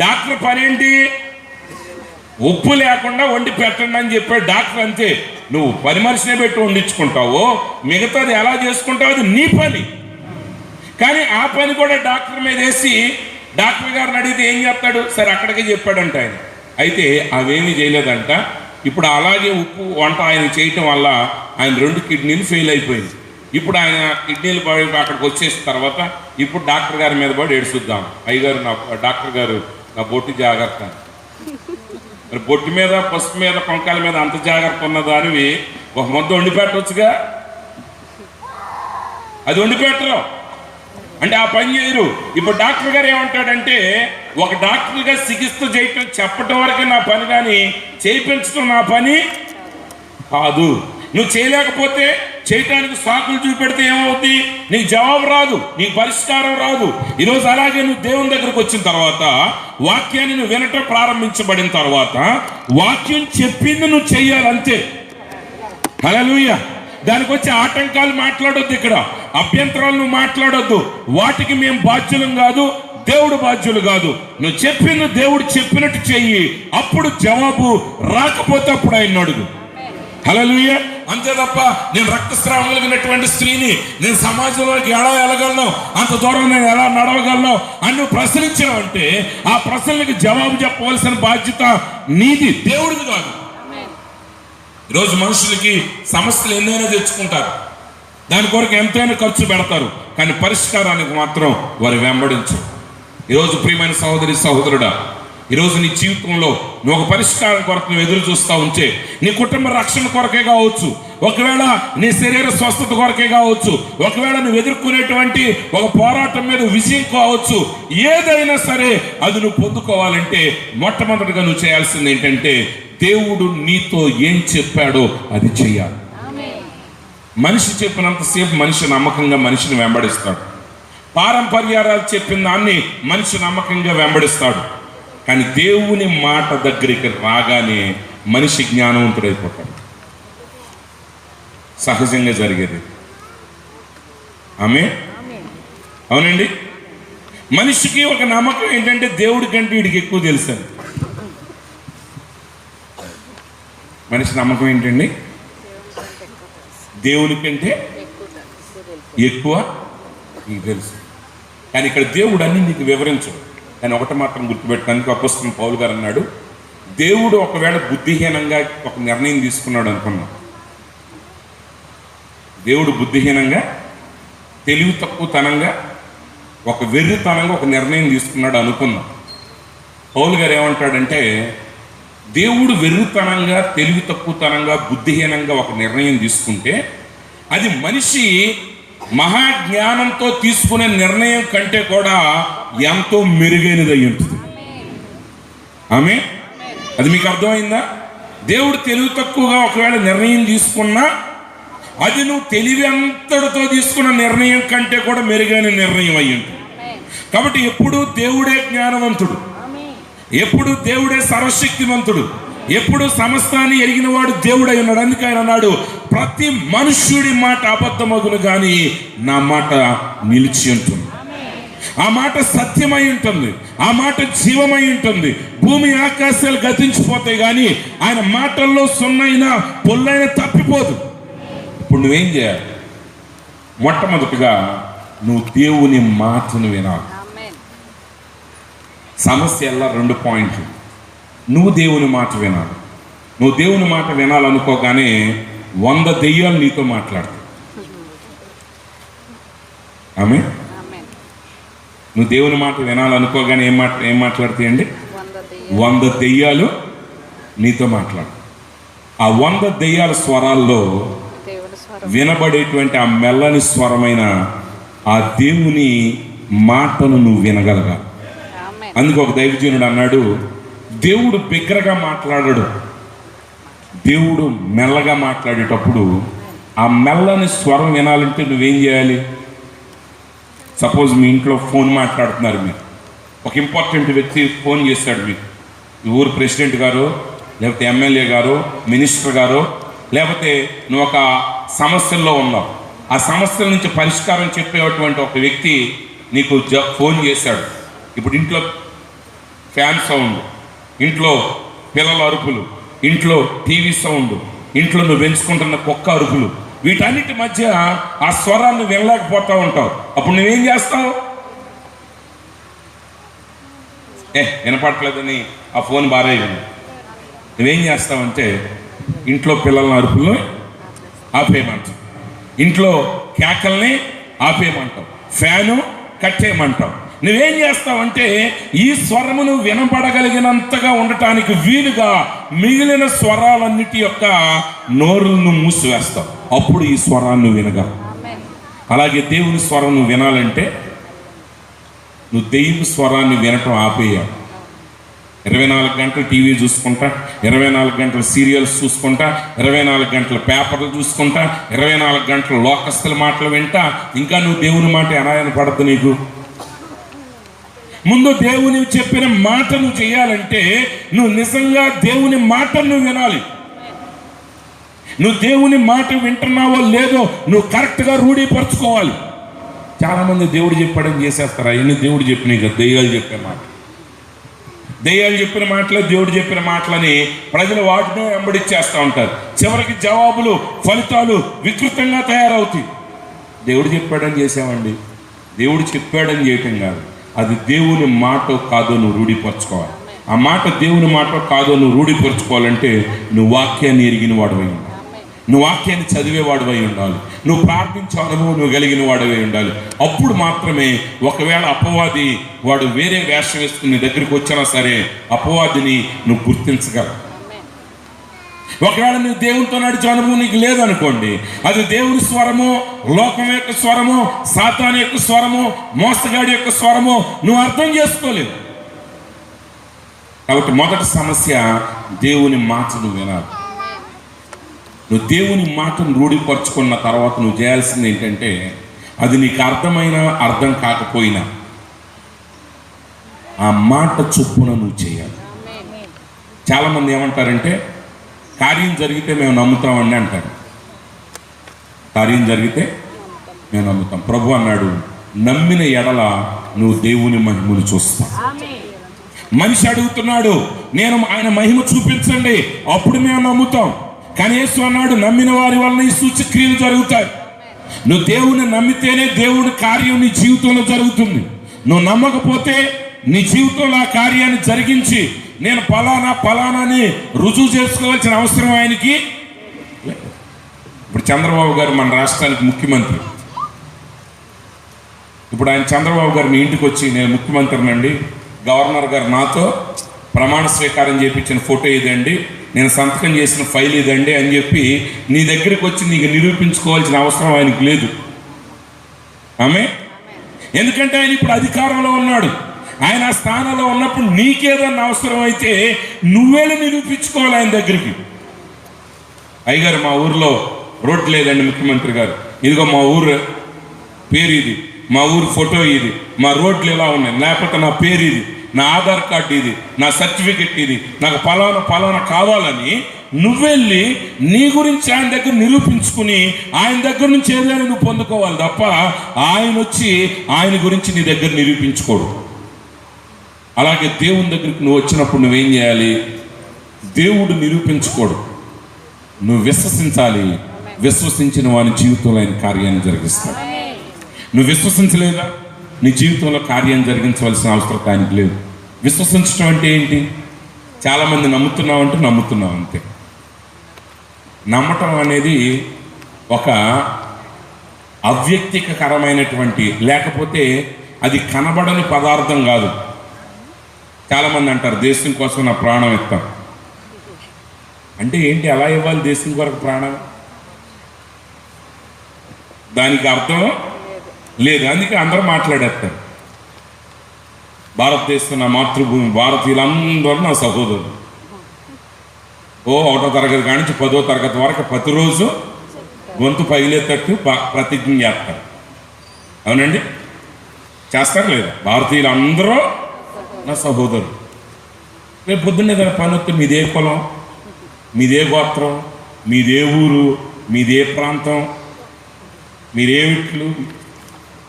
డాక్టర్ పని ఏంటి? ఉప్పు లేకుండా వండి పెట్టండి అని చెప్పాడు డాక్టర్. అంతే, నువ్వు పని మనిషినే పెట్టి వండించుకుంటావో మిగతాది ఎలా చేసుకుంటావు అది నీ పని. కానీ ఆ పని కూడా డాక్టర్ మీద వేసి డాక్టర్ గారిని అడిగితే ఏం చెప్తాడు? సరే అక్కడికే చెప్పాడంట ఆయన. అయితే అవేమీ చేయలేదంట. ఇప్పుడు అలాగే ఉప్పు వంట ఆయన చేయటం వల్ల ఆయన 2 కిడ్నీలు ఫెయిల్ అయిపోయింది. ఇప్పుడు ఆయన కిడ్నీలు అక్కడికి వచ్చేసిన తర్వాత ఇప్పుడు డాక్టర్ గారి మీద పడి ఏడుచుద్దాం, అయ్యగారు నా డాక్టర్ గారు నా బొట్టు జాగ్రత్త. మరి బొట్టు మీద పసుపు మీద పొంకాల మీద అంత జాగ్రత్త ఉన్నదానివి ఒక ముద్ద వండి పెట్టవచ్చుగా, అది వండి పెట్టరు అంటే ఆ పని చేయరు. ఇప్పుడు డాక్టర్ గారు ఏమంటాడంటే, ఒక డాక్టర్గా చికిత్స చేయటం చెప్పటం వరకే నా పని, కానీ చేయించడం నా పని కాదు. నువ్వు చేయలేకపోతే చేయటానికి సాకులు చూపెడితే ఏమవుతుంది? నీకు జవాబు రాదు, నీకు పరిష్కారం రాదు. ఈరోజు అలాగే నువ్వు దేవుని దగ్గరకు వచ్చిన తర్వాత, వాక్యాన్ని నువ్వు వినటం ప్రారంభించబడిన తర్వాత వాక్యం చెప్పింది నువ్వు చెయ్యాలంతే. హల్లెలూయా. దానికి వచ్చే ఆటంకాలు మాట్లాడొద్దు, ఇక్కడ అభ్యంతరాలు నువ్వు మాట్లాడొద్దు. వాటికి మేము బాధ్యులం కాదు, దేవుడు బాధ్యులు కాదు. నువ్వు చెప్పింది దేవుడు చెప్పినట్టు చెయ్యి. అప్పుడు జవాబు రాకపోతే అప్పుడు ఆయన అడుగు. హల్లెలూయా. అంతే తప్ప నేను రక్తస్రావం కలిగినటువంటి స్త్రీని, నేను సమాజంలోకి ఎలా వెళ్ళగలను, అంత దూరం నేను ఎలా నడవగలను అని నువ్వు ప్రశ్నించావు అంటే ఆ ప్రశ్నలకు జవాబు చెప్పవలసిన బాధ్యత నీది, దేవుడిది కాదు. ఈరోజు మనుషులకి సమస్యలు ఎన్నైనా తెచ్చుకుంటారు, దాని కొరకు ఎంతైనా ఖర్చు పెడతారు, కానీ పరిష్కారానికి మాత్రం వారు వెంబడించరు. ఈరోజు ప్రియమైన సహోదరి సహోదరుడా, ఈరోజు నీ జీవితంలో నువ్వు ఒక పరిష్కారం కొరకు నువ్వు ఎదురు చూస్తూ ఉంటే, నీ కుటుంబ రక్షణ కొరకే కావచ్చు, ఒకవేళ నీ శరీర స్వస్థత కొరకే కావచ్చు, ఒకవేళ నువ్వు ఎదుర్కొనేటువంటి ఒక పోరాటం మీద విజయం కావచ్చు, ఏదైనా సరే అది నువ్వు పొందుకోవాలంటే మొట్టమొదటిగా నువ్వు చేయాల్సింది ఏంటంటే దేవుడు నీతో ఏం చెప్పాడో అది చెయ్యాలి. మనిషి చెప్పినంతసేపు మనిషి నమ్మకంగా మనిషిని వెంబడిస్తాడు. పారంపర్యాలు చెప్పిన దాన్ని మనిషి నమ్మకంగా వెంబడిస్తాడు. కానీ దేవుని మాట దగ్గరికి రాగానే మనిషి జ్ఞానవంతుడైపోతాడు. సహజంగా జరిగేది. అవునండి. మనిషికి ఒక నమ్మకం ఏంటంటే దేవుడి కంటే వీడికి ఎక్కువ తెలుసు. మనిషి నమ్మకం ఏంటండి? దేవుని కంటే ఎక్కువ నీకు తెలుసు. కానీ ఇక్కడ దేవుడు అన్ని నీకు వివరించడు. కానీ ఒకటి మాత్రం గుర్తుపెట్టడానికి అపోస్తలుడైన పౌలు గారు అన్నాడు, దేవుడు ఒకవేళ బుద్ధిహీనంగా ఒక నిర్ణయం తీసుకున్నాడు అనుకున్నాం. దేవుడు బుద్ధిహీనంగా, తెలివి తక్కువతనంగా, ఒక వెర్రితనంగా ఒక నిర్ణయం తీసుకున్నాడు అనుకున్నాం. పౌలు గారు ఏమంటాడంటే, దేవుడు వెర్రితనంగా, తెలివి తక్కువతనంగా, బుద్ధిహీనంగా ఒక నిర్ణయం తీసుకుంటే అది మనిషి మహాజ్ఞానంతో తీసుకునే నిర్ణయం కంటే కూడా ఎంతో మెరుగైనది అయి ఉంటుంది. అది మీకు అర్థమైందా? దేవుడు తెలివి తక్కువగా ఒకవేళ నిర్ణయం తీసుకున్నా అది నువ్వు తెలివి అంతటితో తీసుకున్న నిర్ణయం కంటే కూడా మెరుగైన నిర్ణయం అయి ఉంటుంది. కాబట్టి ఎప్పుడూ దేవుడే జ్ఞానవంతుడు, ఎప్పుడు దేవుడే సర్వశక్తివంతుడు, ఎప్పుడు సమస్తాన్ని ఎరిగిన వాడు దేవుడై ఉన్నాడు. అందుకే ఆయన అన్నాడు, ప్రతి మనుష్యుడి మాట అబద్ధమగును కానీ నా మాట నిలిచి ఉంటుంది. ఆ మాట సత్యమై ఉంటుంది, ఆ మాట జీవమై ఉంటుంది. భూమి ఆకాశాలు గతించిపోతాయి కానీ ఆయన మాటల్లో సున్నైనా పొల్లైనా తప్పిపోదు. ఇప్పుడు నువ్వేం చేయాలి? మొట్టమొదటిగా నువ్వు దేవుని మాటను వినాలి. సమస్య ఎలా 2 పాయింట్లు. నువ్వు దేవుని మాట వినాలి. నువ్వు దేవుని మాట వినాలనుకోగానే 100 దెయ్యాలు నీతో మాట్లాడతాయి. నువ్వు దేవుని మాట వినాలనుకోగానే ఏం మాట్లాడతాయండి? 100 దెయ్యాలు నీతో మాట్లాడు. ఆ 100 దెయ్యాల స్వరాల్లో వినబడేటువంటి ఆ మెల్లని స్వరమైన ఆ దేవుని మాటను నువ్వు వినగలగాలి. అందుకు ఒక దైవజనుడు అన్నాడు, దేవుడు బిగ్గరగా మాట్లాడాడు, దేవుడు మెల్లగా మాట్లాడేటప్పుడు ఆ మెల్లని స్వరం వినాలంటే నువ్వేం చేయాలి? సపోజ్ మీ ఇంట్లో ఫోన్ మాట్లాడుతున్నారు, మీరు ఒక ఇంపార్టెంట్ వ్యక్తి ఫోన్ చేశాడు, మీకు ఈ ఊరు ప్రెసిడెంట్ గారు, లేకపోతే ఎమ్మెల్యే గారు, మినిస్టర్ గారు, లేకపోతే నువ్వు ఒక సమస్యల్లో ఉన్నావు, ఆ సమస్యల నుంచి పరిష్కారం చెప్పేటువంటి ఒక వ్యక్తి నీకు ఫోన్ చేశాడు. ఇప్పుడు ఇంట్లో ఫ్యాన్ సౌండ్, ఇంట్లో పిల్లల అరుపులు, ఇంట్లో టీవీ సౌండ్, ఇంట్లో నువ్వు పెంచుకుంటున్న కుక్క అరుపులు, వీటన్నిటి మధ్య ఆ స్వరాన్ని వినలేకపోతూ ఉంటావు. అప్పుడు నువ్వేం చేస్తావు? వినపడలేదని ఆ ఫోన్ బారేయను. నువ్వేం చేస్తావంటే ఇంట్లో పిల్లల అరుపులను ఆపేయమంటావు, ఇంట్లో కేకల్ని ఆపేయమంటావు, ఫ్యాను కట్టేయమంటావు. నువ్వేం చేస్తావంటే ఈ స్వరమును వినపడగలిగినంతగా ఉండటానికి వీలుగా మిగిలిన స్వరాలన్నిటి యొక్క నోరులను మూసివేస్తావు. అప్పుడు ఈ స్వరాన్ని వినగలవు. అలాగే దేవుని స్వరం నువ్వు వినాలంటే నువ్వు దేవుని స్వరాన్ని వినటం ఆపేయాలి. 24 గంటలు టీవీ చూసుకుంటా, 24 గంటలు సీరియల్స్ చూసుకుంటా, 24 గంటలు పేపర్లు చూసుకుంటా, 24 గంటలు లోకస్తుల మాటలు వింటా, ఇంకా నువ్వు దేవుని మాట ఎలా వినపడద్దు నీకు? ముందు దేవుని చెప్పిన మాట నువ్వు చేయాలంటే నువ్వు నిజంగా దేవుని మాట నువ్వు వినాలి. నువ్వు దేవుని మాట వింటున్నావో లేదో నువ్వు కరెక్ట్గా రూఢీపరచుకోవాలి. చాలామంది దేవుడు చెప్పాడని చేసేస్తారు. అవన్నీ దేవుడు చెప్పినాయి కదా, దెయ్యాలు చెప్పే మాట. దెయ్యాలు చెప్పిన మాటలు, దేవుడు చెప్పిన మాటలని ప్రజలు వాటిని వెంబడిచ్చేస్తూ ఉంటారు. చివరికి జవాబులు, ఫలితాలు వికృతంగా తయారవుతాయి. దేవుడు చెప్పాడని చేసామండి. దేవుడు చెప్పాడని చేయటం కాదు, అది దేవుని మాట కాదో నువ్వు రూఢిపరచుకోవాలి. ఆ మాట దేవుని మాట కాదో నువ్వు రూఢిపరచుకోవాలంటే నువ్వు వాక్యాన్ని ఎరిగిన వాడివై ఉండాలి, నువ్వు వాక్యాన్ని చదివేవాడివై ఉండాలి, నువ్వు ప్రార్థించే అనుభవం నువ్వు కలిగిన వాడివై ఉండాలి. అప్పుడు మాత్రమే ఒకవేళ అపవాది వాడు వేరే వేషం వేసుకుని నీ దగ్గరికి వచ్చినా సరే అపవాదిని నువ్వు గుర్తించగలవు. ఒకవేళ నువ్వు దేవునితో నడిచే అనుభవం నీకు లేదనుకోండి, అది దేవుని స్వరము, లోకం యొక్క స్వరము, సాతాను యొక్క స్వరము, మోసగాడి యొక్క స్వరము నువ్వు అర్థం చేసుకోలేవు. కాబట్టి మొదటి సమస్య, దేవుని మాట నువ్వు వినాలి. నువ్వు దేవుని మాటను రూఢిపరుచుకున్న తర్వాత నువ్వు చేయాల్సింది ఏంటంటే, అది నీకు అర్థమైనా అర్థం కాకపోయినా ఆ మాట చొప్పున నువ్వు చేయాలి. చాలామంది ఏమంటారంటే, కార్యం జరిగితే మేము నమ్ముతామని అంటారు. కార్యం జరిగితే మేము నమ్ముతాం. ప్రభు అన్నాడు, నమ్మిన ఎడల నువ్వు దేవుని మహిమను చూస్తావు. మనిషి అడుగుతున్నాడు, నేను ఆయన మహిమ చూపించండి అప్పుడు మేము నమ్ముతాం. కానీ యేసు అన్నాడు, నమ్మిన వారి వలన ఈ సూచక్రియలు జరుగుతాయి. నువ్వు దేవుని నమ్మితేనే దేవుడి కార్యం నీ జీవితంలో జరుగుతుంది. నువ్వు నమ్మకపోతే నీ జీవితంలో ఆ కార్యాన్ని జరిగించి నేను ఫలానాని రుజువు చేసుకోవాల్సిన అవసరం ఆయనకి. ఇప్పుడు చంద్రబాబు గారు మన రాష్ట్రానికి ముఖ్యమంత్రి. ఇప్పుడు ఆయన చంద్రబాబు గారు మీ ఇంటికి వచ్చి, నేను ముఖ్యమంత్రినండి, గవర్నర్ గారు నాతో ప్రమాణ స్వీకారం చేయించిన ఫోటో ఇదండి, నేను సంతకం చేసిన ఫైల్ ఇదండి అని చెప్పి నీ దగ్గరికి వచ్చి నీకు నిరూపించుకోవాల్సిన అవసరం ఆయనకు లేదు. ఆమె ఎందుకంటే ఆయన ఇప్పుడు అధికారంలో ఉన్నాడు. ఆయన ఆ స్థానంలో ఉన్నప్పుడు నీకేదన్నా అవసరం అయితే నువ్వేళ నిరూపించుకోవాలి ఆయన దగ్గరికి. అయ్యగారు మా ఊర్లో రోడ్ లేదండి ముఖ్యమంత్రి గారు, ఇదిగో మా ఊరు పేరు ఇది, మా ఊరు ఫోటో ఇది, మా రోడ్లు ఇలా ఉన్నాయి, లేకపోతే నా పేరు ఇది, నా ఆధార్ కార్డు ఇది, నా సర్టిఫికెట్ ఇది, నాకు ఫలానా కావాలని నువ్వెళ్ళి నీ గురించి ఆయన దగ్గర నిరూపించుకుని ఆయన దగ్గర నుంచి ఏదైనా నువ్వు పొందుకోవాలి తప్ప ఆయన వచ్చి ఆయన గురించి నీ దగ్గర నిరూపించుకోడు. అలాగే దేవుని దగ్గరికి నువ్వు వచ్చినప్పుడు నువ్వేం చేయాలి? దేవుడు నిరూపించుకోడు, నువ్వు విశ్వసించాలి. విశ్వసించిన వాని జీవితంలో ఆయన కార్యాన్ని జరిగిస్తాడు. నువ్వు విశ్వసించలేదా, నీ జీవితంలో కార్యం జరిగించవలసిన అవసరం ఆయనకి లేదు. విశ్వసించడం అంటే ఏంటి? చాలామంది నమ్ముతున్నావు అంతే. నమ్మటం అనేది ఒక అవ్యక్తికరమైనటువంటి, లేకపోతే అది కనబడని పదార్థం కాదు. చాలామంది అంటారు, దేశం కోసం నా ప్రాణం ఇస్తాం అంటే ఏంటి? అలా ఇవ్వాలి దేశం కొరకు ప్రాణం? దానికి అర్థం లేదు. అందుకే అందరూ మాట్లాడేస్తారు, భారతదేశం నా మాతృభూమి, భారతీయులందరూ నా సహోదరులు. 1వ తరగతి కాడి నుంచి 10వ తరగతి వరకు ప్రతిరోజు గొంతు పగిలేటట్టు ప్రతిజ్ఞ చేస్తారు. అవునండి, చేస్తారు లేదా? భారతీయులందరూ నా సహోదరులు. రేపు పొద్దున్నే దాని పని వస్తే మీదే కులం, మీదే గోత్రం, మీదే ఊరు, మీదే ప్రాంతం, మీరేమిట్లు,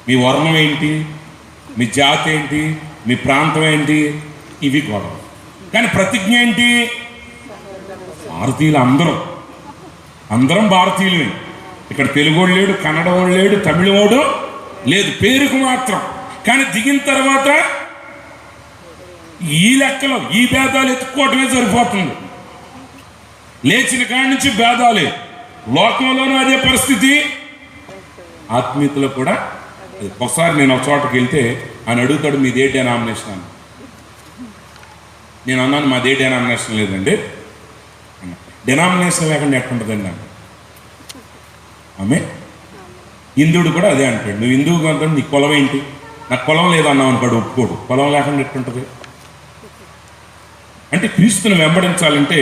మీ వర్ణం ఏంటి, మీ జాతి ఏంటి, మీ ప్రాంతం ఏంటి, ఇవి గొడవ. కానీ ప్రతిజ్ఞ ఏంటి? భారతీయులు అందరం భారతీయులే. ఇక్కడ తెలుగోడు లేడు, కన్నడవాడు లేడు, తమిళవాడు లేదు, పేరుకు మాత్రం. కానీ దిగిన తర్వాత ఈ లెక్కలో ఈ భేదాలు ఎత్తుక్కోవటమే సరిపోతుంది. లేచిన కాడి నుంచి భేదాలే. లోకంలోనూ అదే పరిస్థితి, ఆత్మీయతలో కూడా. ఒకసారి నేను ఒక చోటకి వెళ్తే ఆయన అడుగుతాడు, మీదే డెనామినేషన్ అని. నేను అన్నాను, మాదే డెనామినేషన్ లేదండి. డెనామినేషన్ లేకుండా ఎట్టుంటుందండి అన్న. ఆమె హిందువుడు కూడా అదే అంటాడు, నువ్వు హిందువు కాదు, నీ కులం ఏంటి? నాకు కులం లేదన్నావు అనుకోడు, ఒప్పుకోడు. కులం లేకుండా ఎట్టుంటుంది? అంటే క్రీస్తుని వెంబడించాలంటే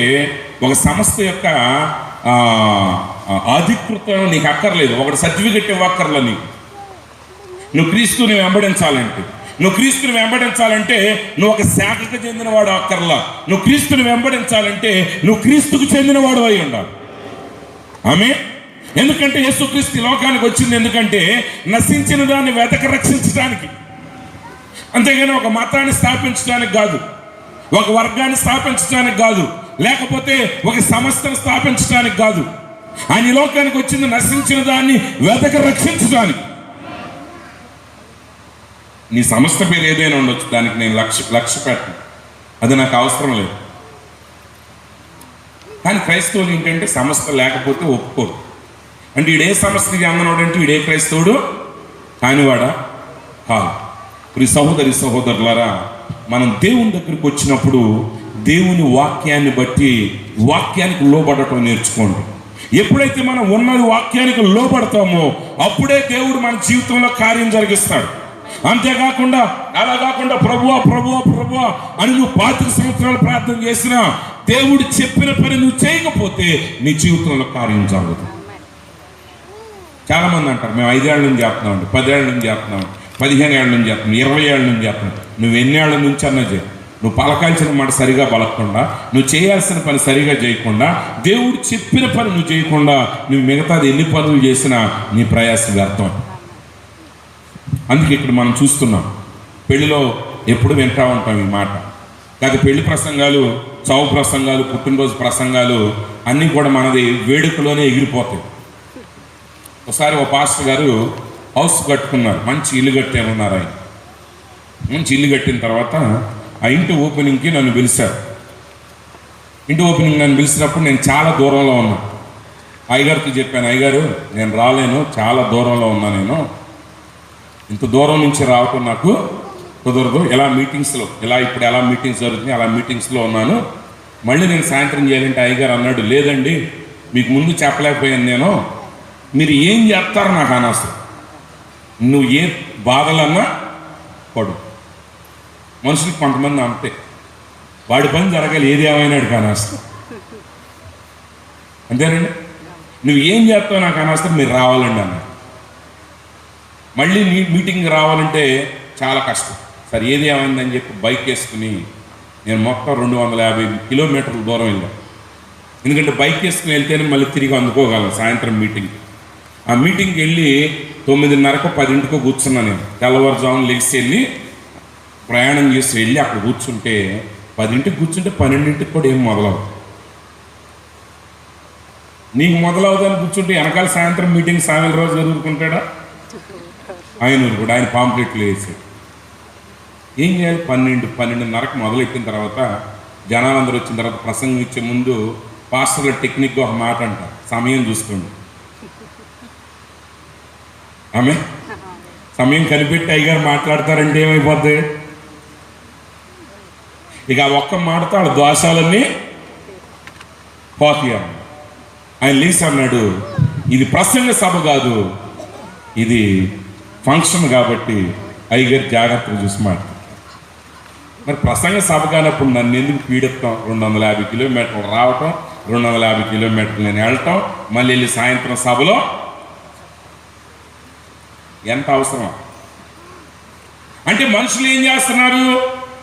ఒక సంస్థ యొక్క అధికృతం నీకు అక్కర్లేదు, ఒకటి సర్టిఫికెట్ ఇవ్వక్కర్లా నీకు. నువ్వు క్రీస్తుని వెంబడించాలంటే నువ్వు ఒక శాఖకు చెందినవాడు అక్కర్లా. నువ్వు క్రీస్తుని వెంబడించాలంటే నువ్వు క్రీస్తుకు చెందినవాడు అయి ఉండాలి. ఆమె ఎందుకంటే యేసుక్రీస్తు ఈ లోకానికి వచ్చింది ఎందుకంటే నశించిన దాన్ని వెతక రక్షించడానికి, అంతేగాని ఒక మతాన్ని స్థాపించడానికి కాదు, ఒక వర్గాన్ని స్థాపించడానికి కాదు, లేకపోతే ఒక సంస్థను స్థాపించడానికి కాదు. ఆయన ఈ లోకానికి వచ్చింది నశించిన దాన్ని వెతక రక్షించడానికి. నీ సంస్థ పేరు ఏదైనా ఉండొచ్చు, దానికి నేను లక్ష్య పెట్టను, అది నాకు అవసరం లేదు. కానీ క్రైస్తవులు ఏంటంటే సంస్థ లేకపోతే ఒప్పుకోరు. అంటే ఈడే సంస్థకి అందనోడు అంటే ఈడే క్రైస్తవుడు కానివాడా కాదు. ఈ సహోదరి సహోదరులారా, మనం దేవుని దగ్గరికి వచ్చినప్పుడు దేవుని వాక్యాన్ని బట్టి వాక్యానికి లోబడటం నేర్చుకోండి. ఎప్పుడైతే మనం ఉన్నది వాక్యానికి లోబడతామో అప్పుడే దేవుడు మన జీవితంలో కార్యం జరిగిస్తాడు. అంతేకాకుండా అలా కాకుండా ప్రభువా ప్రభువా ప్రభువా అని నువ్వు 25 సంవత్సరాలు ప్రార్థన చేసినా దేవుడు చెప్పిన పని నువ్వు చేయకపోతే నీ జీవితంలో కార్యం జరగదు. చాలా మంది అంటారు మేము 5 ఏళ్ళ నుంచి చేస్తున్నాం, 10 ఏళ్ళ నుంచి చేస్తున్నాం, 15 ఏళ్ళ నుంచి చేస్తున్నాం, 20 ఏళ్ళ నుంచి చేస్తున్నాం. నువ్వు ఎన్ని ఏళ్ళ నుంచి అన్నా చేయి, నువ్వు పలకాల్సిన మాట సరిగా పలకకుండా, నువ్వు చేయాల్సిన పని సరిగా చేయకుండా, దేవుడు చెప్పిన పని నువ్వు చేయకుండా నువ్వు మిగతాది ఎన్ని పనులు చేసినా నీ ప్రయాసం వ్యర్థం. అందుకే ఇక్కడ మనం చూస్తున్నాం, పెళ్లిలో ఎప్పుడు వింటా ఉంటాం ఈ మాట. కాదు పెళ్లి ప్రసంగాలు, చావు ప్రసంగాలు, పుట్టినరోజు ప్రసంగాలు అన్నీ కూడా మనది వేడుకలోనే ఎగిరిపోతాయి. ఒకసారి ఒక పాస్టర్ గారు హౌస్ కట్టుకున్నారు, మంచి ఇల్లు కట్టామన్నారు. ఆయన మంచి ఇల్లు కట్టిన తర్వాత ఆ ఇంటి ఓపెనింగ్కి నన్ను పిలిచారు. ఇంటి ఓపెనింగ్ నన్ను పిలిచినప్పుడు నేను చాలా దూరంలో ఉన్నా. అయ్యగారికి చెప్పాను, అయ్యగారు నేను రాలేను, చాలా దూరంలో ఉన్నా, నేను ఇంత దూరం నుంచి రావటం నాకు కుదరదు. ఎలా మీటింగ్స్లో ఇప్పుడు ఎలా మీటింగ్స్ జరుగుతున్నాయి అలా మీటింగ్స్లో ఉన్నాను, మళ్ళీ నేను సాయంత్రం చేయాలంటే అయ్యగారు అన్నాడు, లేదండి మీకు ముందు చెప్పలేకపోయాను నేను, మీరు ఏం చేస్తారో నాకు అనవసరం, నువ్వు ఏ బాధలన్నా పడు. మనుషులకు కొంతమంది అంతే, వాడి పని జరగాలి ఏది ఏమైనాడు కానీ అసలు అంతేనండి. నువ్వు ఏం చేస్తావు నాకు అనవసరం, మీరు రావాలండి అన్నాడు. మళ్ళీ మీటింగ్ రావాలంటే చాలా కష్టం. సరే ఏది ఏమైందని చెప్పి బైక్ వేసుకుని నేను మొత్తం 250 కిలోమీటర్ల దూరం వెళ్ళాను. ఎందుకంటే బైక్ వేసుకుని వెళ్తేనే మళ్ళీ తిరిగి అందుకోగలను సాయంత్రం మీటింగ్కి. ఆ మీటింగ్కి వెళ్ళి 9:30కో 10కో కూర్చున్నా. నేను తెల్లవారుజామున లెగిసి వెళ్ళి ప్రయాణం చేసి వెళ్ళి అక్కడ కూర్చుంటే 10కి కూర్చుంటే 12కి కూడా ఏం మొదలవు. నీకు మొదలవుదని కూర్చుంటే వెనకాల సాయంత్రం మీటింగ్ సాయంత్రం రోజు చదువుకుంటాడా? ఆయన కూడా ఆయన పాంప్లెట్లు వేసి ఏం చేయాలి? 12:30కి మొదలెట్టిన తర్వాత జనాలందరూ వచ్చిన తర్వాత ప్రసంగం ఇచ్చే ముందు పాస్టర్ల టెక్నిక్గా ఒక మాట అంటారు, సమయం చూసుకోండి. ఆమె సమయం కనిపెట్టి అయ్యగారు మాట్లాడతారంటే ఏమైపోద్ది? ఇక ఆ ఒక్క మాటతో వాళ్ళ దోషాలన్నీ పోతాయి. ఆయన లేచి అన్నాడు, ఇది ప్రసంగ సభ కాదు, ఇది ఫంక్షన్ కాబట్టి అయ్యగారు జాగ్రత్తగా చూసి మాట్లాడు. మరి ప్రసంగ సభ కానప్పుడు నన్ను ఎందుకు పీడిస్తాం? 250 కిలోమీటర్లు రావటం, 250 కిలోమీటర్లు నేను వెళ్ళటం, మళ్ళీ వెళ్ళి సాయంత్రం సభలో ఎంత అవసరం? అంటే మనుషులు ఏం చేస్తున్నారు?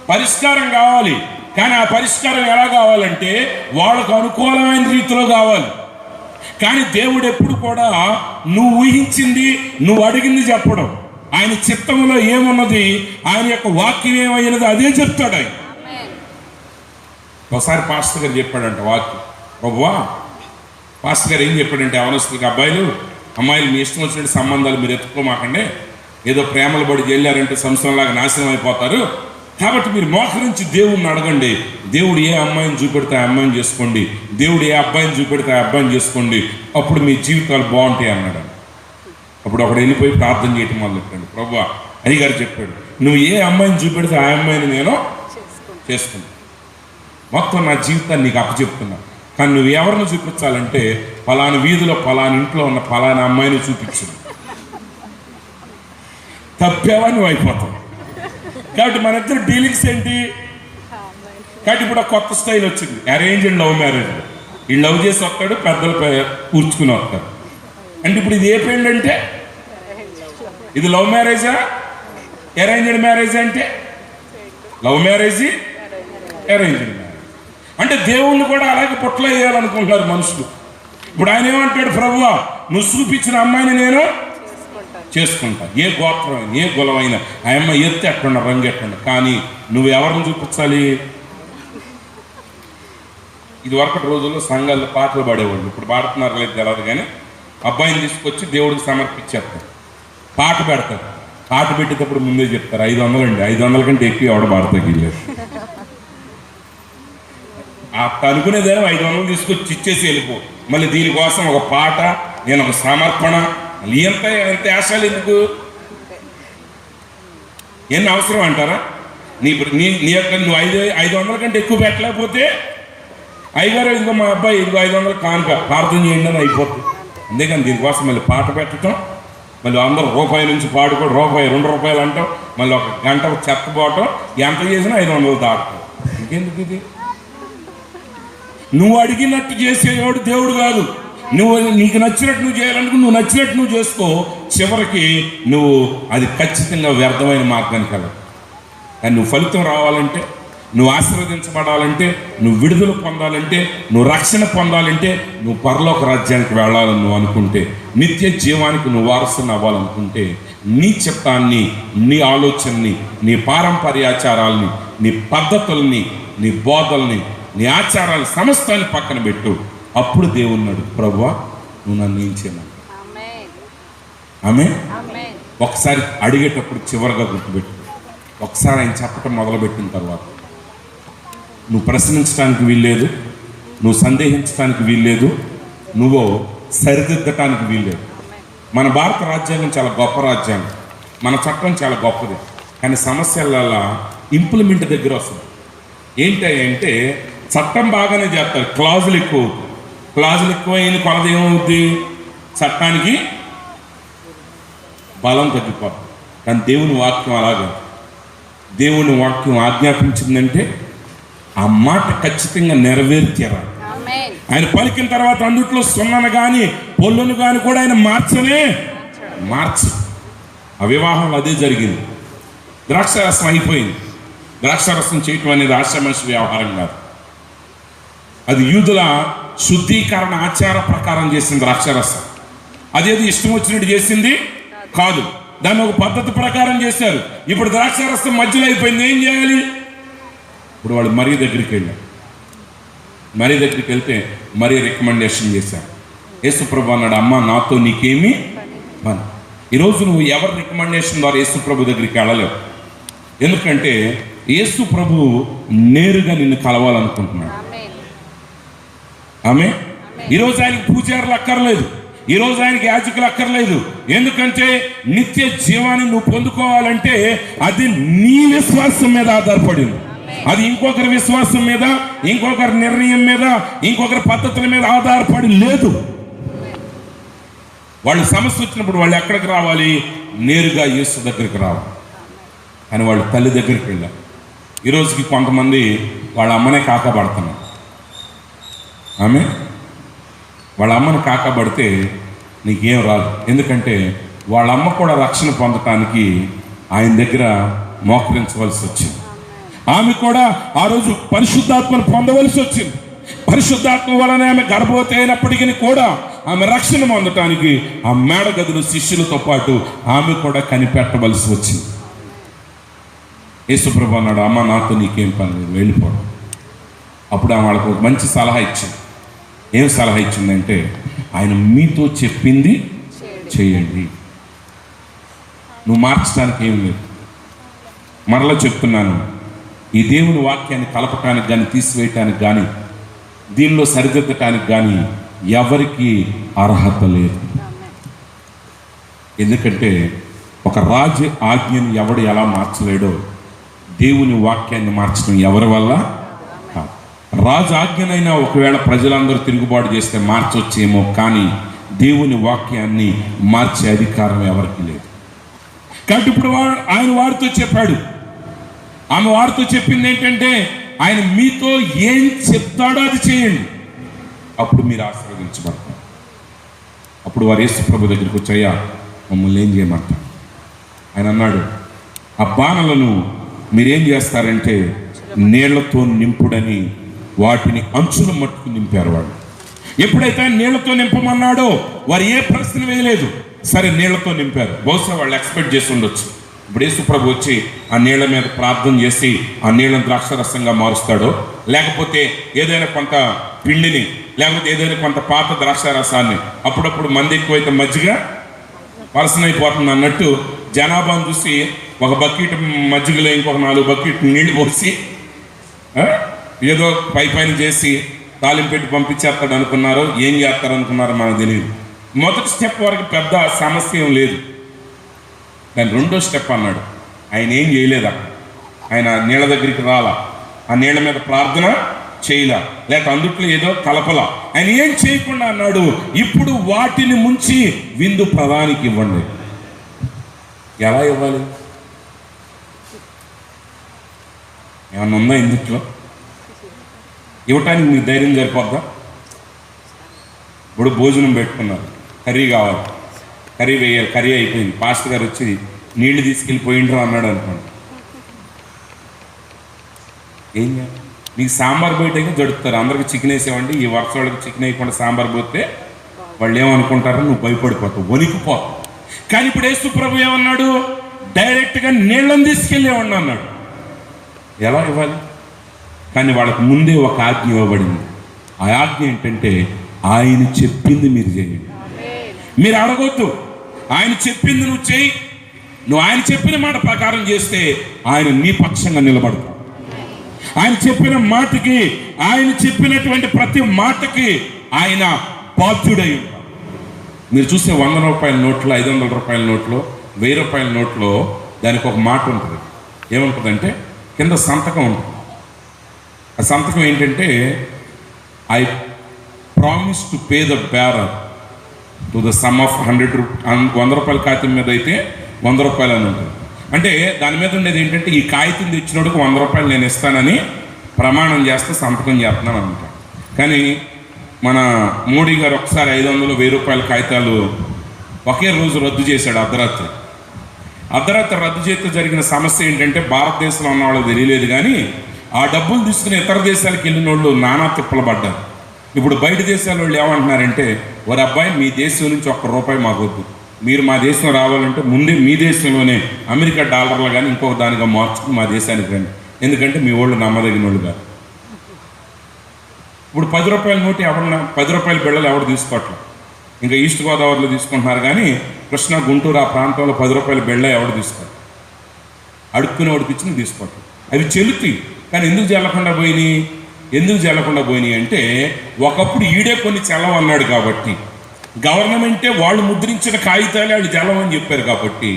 పరిష్కారం కావాలి, కానీ ఆ పరిష్కారం ఎలా కావాలంటే వాళ్ళకు అనుకూలమైన రీతిలో కావాలి. కానీ దేవుడు ఎప్పుడు కూడా నువ్వు ఊహించింది, నువ్వు అడిగింది చెప్పడం. ఆయన చిత్తంలో ఏమున్నది, ఆయన యొక్క వాక్యం ఏమైనది అదే చెప్తాడు ఆయన. ఒకసారి పాస్టర్ గారు చెప్పాడంట వాక్యం, ప్రభువా పాస్టర్ గారు ఏం చెప్పాడంటే, అవనస్తులకి అబ్బాయిలు అమ్మాయిలు మీ ఇష్టం వచ్చినట్టు సంబంధాలు మీరు ఎత్తుకోమాకండి, ఏదో ప్రేమలు పడి వెళ్ళారంటే సంవత్సరంలాగా నాశనం అయిపోతారు, కాబట్టి మీరు మోకరించి దేవుడిని అడగండి, దేవుడు ఏ అమ్మాయిని చూపెడితే ఆ అమ్మాయిని చేసుకోండి, దేవుడు ఏ అబ్బాయిని చూపెడితే ఆ అబ్బాయిని చేసుకోండి, అప్పుడు మీ జీవితాలు బాగుంటాయి అన్నాడు. అప్పుడు ఒకడు వెళ్ళిపోయి ప్రార్థన చేయటం మొదలెట్టాడు. ప్రభువా అయ్యగారు చెప్పాడు, నువ్వు ఏ అమ్మాయిని చూపెడితే ఆ అమ్మాయిని నేను చేసుకున్నా, మొత్తం నా జీవితాన్ని నీకు అప్పచెప్తున్నా, కానీ నువ్వు ఎవరిని చూపించాలంటే పలానా వీధిలో పలానా ఇంట్లో ఉన్న పలానా అమ్మాయిని చూపించు, తప్పేవా నువ్వు అయిపోతావు. కాబట్టి మన ఇద్దరు డీలింగ్స్ ఏంటి? కాబట్టి ఇప్పుడు కొత్త స్టైల్ వచ్చింది, అరేంజ్ అండ్ లవ్ మ్యారేజ్. ఈ లవ్ చేసి వస్తాడు, పెద్దలు కూర్చుకుని వస్తాడు. అంటే ఇప్పుడు ఇది ఏ పెళ్ళి అంటే, ఇది లవ్ మ్యారేజా అరేంజ్డ్ మ్యారేజ్? అంటే లవ్ మ్యారేజ్ అరేంజ్డ్ మ్యారేజ్. అంటే దేవుణ్ణి కూడా అలాగే పుట్టలో వేయాలనుకుంటున్నారు మనుషులు. ఇప్పుడు ఆయన ఏమంటాడు, ప్రభువా నువ్వు చూపించిన అమ్మాయిని నేను చేసుకుంటా. ఏ గోత్రమైన ఏ కులమైన ఆ అమ్మాయి ఎత్తి ఎట్టుండ రంగు ఎట్టుండ, కానీ నువ్వు ఎవరిని చూపించాలి? ఇది వరకటి రోజుల్లో సంఘాల్లో పాటలు పాడేవాళ్ళు, ఇప్పుడు పాడుతున్నారు లేదు తెలియదు, కానీ అబ్బాయిని తీసుకొచ్చి దేవుడికి సమర్పించేస్తారు, పాట పెడతారు. పాట పెట్టేటప్పుడు ముందే చెప్తారు 500 అండి, 500 కంటే ఎక్కువ ఎవడ పాడతాకి వెళ్ళలేదు. అనుకునేదేమో 500 తీసుకొచ్చి ఇచ్చేసి వెళ్ళిపో, మళ్ళీ దీనికోసం ఒక పాట, నేను ఒక సమర్పణ, ఎంత ఆశలు ఎందుకు? ఎన్ని అవసరం అంటారా? నువ్వు 500 కంటే ఎక్కువ పెట్టలేకపోతే అయ్యగారు ఇదిగో మా అబ్బాయి ఇదిగో 500 కానుక ప్రార్థన చేయండి అని అయిపోతుంది. అందుకని దీనికోసం మళ్ళీ పాట పెట్టడం, మళ్ళీ అందరూ రూపాయి నుంచి పాడుకోవడం, రూపాయి 2 రూపాయలు అంటాం, మళ్ళీ ఒక గంట చెత్తపోవటం, ఎంత చేసినా 500 దాటం. ఇంకెందుకు ఇది? నువ్వు అడిగినట్టు చేసేవాడు దేవుడు కాదు. నీకు నచ్చినట్టు నువ్వు చేయాలనుకుని నువ్వు నచ్చినట్టు నువ్వు చేసుకో, చివరికి నువ్వు అది ఖచ్చితంగా వ్యర్థమైన మార్గానికి వెళ్ళవు. కానీ నువ్వు ఫలితం రావాలంటే, నువ్వు ఆశీర్వదించబడాలంటే, నువ్వు విడుదల పొందాలంటే, నువ్వు రక్షణ పొందాలంటే, నువ్వు పరలోక రాజ్యానికి వెళ్ళాలని నువ్వు అనుకుంటే, నిత్య జీవానికి నువ్వు వారసుని అవ్వాలనుకుంటే, నీ చిత్తాన్ని, నీ ఆలోచనని, నీ పారంపర్యాచారాలని, నీ పద్ధతుల్ని, నీ బోధల్ని, నీ ఆచారాలు సమస్తాన్ని పక్కన పెట్టు. అప్పుడు దేవున్నాడు, ప్రభువా నువ్వు నన్ను ఏం చేయమని. ఆమె ఒకసారి అడిగేటప్పుడు చివరిగా గుర్తుపెట్టు, ఒకసారి ఆయన చెప్పటం మొదలుపెట్టిన తర్వాత నువ్వు ప్రశ్నించడానికి వీల్లేదు, నువ్వు సందేహించడానికి వీల్లేదు, నువ్వు సరిదిద్దటానికి వీల్లేదు. మన భారత రాజ్యాంగం చాలా గొప్ప రాజ్యాంగం, మన చట్టం చాలా గొప్పది, కానీ సమస్యల ఇంప్లిమెంట్ దగ్గర వస్తుంది. ఏంటంటే చట్టం బాగానే చేస్తారు, క్లాజులు ఎక్కువ అయిన కొలది ఏమవుద్ది? చట్టానికి బలం తగ్గిపోతుంది. కానీ దేవుని వాక్యం అలాగే, దేవుని వాక్యం ఆజ్ఞాపించిందంటే ఆ మాట ఖచ్చితంగా నెరవేర్చారు. ఆయన పలికిన తర్వాత అందుట్లో సున్నను కానీ పొల్లును కానీ కూడా ఆయన మార్చు. ఆ వివాహంలో అదే జరిగింది. ద్రాక్షారసం అయిపోయింది. ద్రాక్షారసం చేయటం అనేది ఆశామనిషి వ్యవహారం కాదు, అది యూదుల శుద్ధీకరణ ఆచార ప్రకారం చేసింది ద్రాక్షారసం. అదేది ఇష్టం వచ్చినట్టు చేసింది కాదు, దాన్ని ఒక పద్ధతి ప్రకారం చేశారు. ఇప్పుడు ద్రాక్షారసం మధ్యలో అయిపోయింది, ఏం చేయాలి? ఇప్పుడు వాళ్ళు మరియ దగ్గరికి వెళ్ళారు. మరియ దగ్గరికి వెళ్తే మరియ రికమెండేషన్ చేశారు. యేసుప్రభు అన్నాడు, అమ్మ నాతో నీకేమి పని. ఈరోజు నువ్వు ఎవరి రికమెండేషన్ ద్వారా యేసుప్రభు దగ్గరికి వెళ్ళలేవు. ఎందుకంటే యేసుప్రభు నేరుగా నిన్ను కలవాలనుకుంటున్నాడు. ఆమె ఈరోజు ఆయనకి పూజారులు అక్కర్లేదు, ఈరోజు ఆయనకి యాజకులు అక్కర్లేదు. ఎందుకంటే నిత్య జీవాన్ని నువ్వు పొందుకోవాలంటే అది నీ విశ్వాసం మీద ఆధారపడింది. అది ఇంకొకరి విశ్వాసం మీద, ఇంకొకరి నిర్ణయం మీద, ఇంకొకరి పద్ధతుల మీద ఆధారపడి లేదు. వాళ్ళు సమస్య వచ్చినప్పుడు వాళ్ళు ఎక్కడికి రావాలి? నేరుగా యేసు దగ్గరికి రావాలి. కానీ వాళ్ళు తల్లి దగ్గరికి వెళ్ళారు. ఈరోజుకి కొంతమంది వాళ్ళ అమ్మనే కాకపడుతున్నారు. ఆమె వాళ్ళ అమ్మని కాకపడితే నీకేం రాదు. ఎందుకంటే వాళ్ళ అమ్మ కూడా రక్షణ పొందటానికి ఆయన దగ్గర మోకరించవలసి వచ్చింది. ఆమె కూడా ఆ రోజు పరిశుద్ధాత్మను పొందవలసి వచ్చింది. పరిశుద్ధాత్మ వలన ఆమె గర్భవతి అయినప్పటికీ కూడా ఆమె రక్షణ పొందటానికి ఆ మేడ గదులు శిష్యులతో పాటు ఆమె కూడా కనిపెట్టవలసి వచ్చింది. యేసుప్రభు అన్నాడు, అమ్మ నాతో నీకేం పని లేదు, వెళ్ళిపోవడం. అప్పుడు ఆమె వాళ్ళకు ఒక మంచి సలహా ఇచ్చింది. ఏం సలహా ఇచ్చిందంటే, ఆయన మీతో చెప్పింది చేయండి, నువ్వు మార్చడానికి ఏం లేదు. మరలా చెప్తున్నాను, ఈ దేవుని వాక్యాన్ని కలపటానికి కానీ తీసివేయటానికి కానీ దీనిలో సరిదిద్దటానికి కానీ ఎవరికి అర్హత లేదు. ఎందుకంటే ఒక రాజు ఆజ్ఞని ఎవడు ఎలా మార్చలేడో దేవుని వాక్యాన్ని మార్చడం ఎవరి వల్ల కాదు. రాజు ఆజ్ఞనైనా ఒకవేళ ప్రజలందరూ తిరుగుబాటు చేస్తే మార్చొచ్చేమో, కానీ దేవుని వాక్యాన్ని మార్చే అధికారం ఎవరికి లేదు. కాబట్టి ఇప్పుడు ఆయన వారితో చెప్పాడు, ఆమె వారితో చెప్పింది ఏంటంటే, ఆయన మీతో ఏం చెప్తాడో అది చేయండి, అప్పుడు మీరు ఆశీర్వదించబడతారు. అప్పుడు వారు యేసుప్రభు దగ్గరికి వచ్చాయా, మమ్మల్ని ఏం చేయమంటారు? ఆయన అన్నాడు, ఆ బాణలను మీరేం చేస్తారంటే నీళ్లతో నింపుడని వాటిని అంచుల మట్టుకు నింపారు. వాళ్ళు ఎప్పుడైతే నీళ్లతో నింపమన్నాడో వారు ఏ ప్రశ్న వేయలేదు, సరే నీళ్లతో నింపారు. బహుశా వాళ్ళు ఎక్స్పెక్ట్ చేసి ఉండొచ్చు ఇప్పుడు యేసు ప్రభు వచ్చి ఆ నీళ్ల మీద ప్రార్థన చేసి ఆ నీళ్ళను ద్రాక్షరసంగా మారుస్తాడో, లేకపోతే ఏదైనా కొంత పిండిని, లేకపోతే ఏదైనా కొంత పాత ద్రాక్షారసాన్ని, అప్పుడప్పుడు మంది ఎక్కువైతే మజ్జిగ పలసనైపోతుంది అన్నట్టు జనాభాను చూసి ఒక బకెట్ మజ్జిగలో ఇంకొక 4 బకెట్ నీళ్లు పోసి ఏదో పైన చేసి తాలింపు పెట్టి పంపించేస్తాడు అనుకున్నారో, ఏం చేస్తారు అనుకున్నారో మనకు తెలియదు. మొదటి స్టెప్ వరకు పెద్ద సమస్య ఏం లేదు, కానీ రెండో స్టెప్ అన్నాడు. ఆయన ఏం చేయలేదా, ఆయన నీళ్ళ దగ్గరికి రాలా, ఆ నీళ్ళ మీద ప్రార్థన చేయలా, లేక అందుట్లో ఏదో కలపలా, ఆయన ఏం చేయకుండా అన్నాడు, ఇప్పుడు వాటిని ముంచి విందు ప్రధానికి ఇవ్వండి. ఎలా ఇవ్వాలి? ఏమన్నా ఉందా ఇందుట్లో? ఇవ్వటానికి మీకు ధైర్యం సరిపోద్దా? ఇప్పుడు భోజనం పెట్టుకున్నారు, కర్రీ కావాలి, కర్రీ వేయాలి, కర్రీ అయిపోయింది, పాస్టర్ గారు వచ్చి నీళ్లు తీసుకెళ్ళిపోయిండ్రు అన్నాడు అనుకోండి, ఏం చేయాలి? మీకు సాంబార్ బయటగా జడుపుతారు, అందరికి చికెన్ వేసేవండి, ఈ వర్ష వాళ్ళకి చికెన్ వేయకుండా సాంబార్ పోతే వాళ్ళు ఏమనుకుంటారో నువ్వు భయపడిపోతావు, వణికిపోతావు. కానీ ఇప్పుడు యేసు ప్రభు ఏమన్నాడు, డైరెక్ట్గా నీళ్ళని తీసుకెళ్ళేవాడిని అన్నాడు. ఎలా ఇవ్వాలి? కానీ వాళ్ళకు ముందే ఒక ఆజ్ఞ ఇవ్వబడింది. ఆ ఆజ్ఞ ఏంటంటే ఆయన చెప్పింది మీరు చేయండి. మీరు అడగొద్దు, ఆయన చెప్పింది నువ్వు చేయి. నువ్వు ఆయన చెప్పిన మాట ప్రకారం చేస్తే ఆయన నీ పక్షంగా నిలబడతావు. ఆయన చెప్పిన మాటకి, ఆయన చెప్పినటువంటి ప్రతి మాటకి ఆయన బాధ్యుడై ఉంటాడు. మీరు చూసే 100 రూపాయల నోట్లో, 500 రూపాయల నోట్లో, 1000 రూపాయల నోట్లో దానికి ఒక మాట ఉంటుంది. ఏముంటుందంటే కింద సంతకం ఉంటుంది. ఆ సంతకం ఏంటంటే I promise to pay the bearer to the sum of 100 రూపాయల కాగితం మీద అయితే 100 రూపాయలు అని ఉంటుంది. అంటే దాని మీద ఉండేది ఏంటంటే ఈ కాగితం తెచ్చినోడికి 100 రూపాయలు నేను ఇస్తానని ప్రమాణం చేస్తే సంతకం చేస్తున్నాను అంట. కానీ మన మోడీ గారు ఒకసారి 500, 1000 రూపాయల కాగితాలు ఒకే రోజు రద్దు చేశాడు. అర్ధరాత్రి రద్దు చేస్తే జరిగిన సమస్య ఏంటంటే భారతదేశంలో ఉన్న వాళ్ళకి తెలియలేదు, కానీ ఆ డబ్బులు తీసుకుని ఇతర దేశాలకు వెళ్ళిన వాళ్ళు నానా తిప్పలు పడ్డారు. ఇప్పుడు బయట దేశాల వాళ్ళు ఏమంటున్నారంటే, వారి అబ్బాయి మీ దేశం నుంచి ₹1 మాకు వద్దు, మీరు మా దేశం రావాలంటే ముందే మీ దేశంలోనే అమెరికా డాలర్లు కానీ ఇంకొక దానిగా మార్చుకుని మా దేశానికి రండి, ఎందుకంటే మీ వాళ్ళు నమ్మదగిన వాళ్ళు కాదు. ఇప్పుడు 10 రూపాయల నోటు ఎవరన్నా 10 రూపాయల బిళ్ళలు ఎవరు తీసుకోవట్లేదు. ఇంకా ఈస్ట్ గోదావరిలో తీసుకుంటున్నారు, కానీ కృష్ణా, గుంటూరు ఆ ప్రాంతంలో 10 రూపాయల బిళ్ళ ఎవరు తీసుకోరు. అడుక్కుని ఓడిపించిన తీసుకోవట్లేదు. అవి చెల్లుతాయి, కానీ ఎందుకు చెల్లకుండా పోయినాయి అంటే ఒకప్పుడు ఈడే కొన్ని చెల్లవన్నాడు కాబట్టి, గవర్నమెంటే వాళ్ళు ముద్రించిన కాగితాలే వాళ్ళు చెల్లవని చెప్పారు కాబట్టి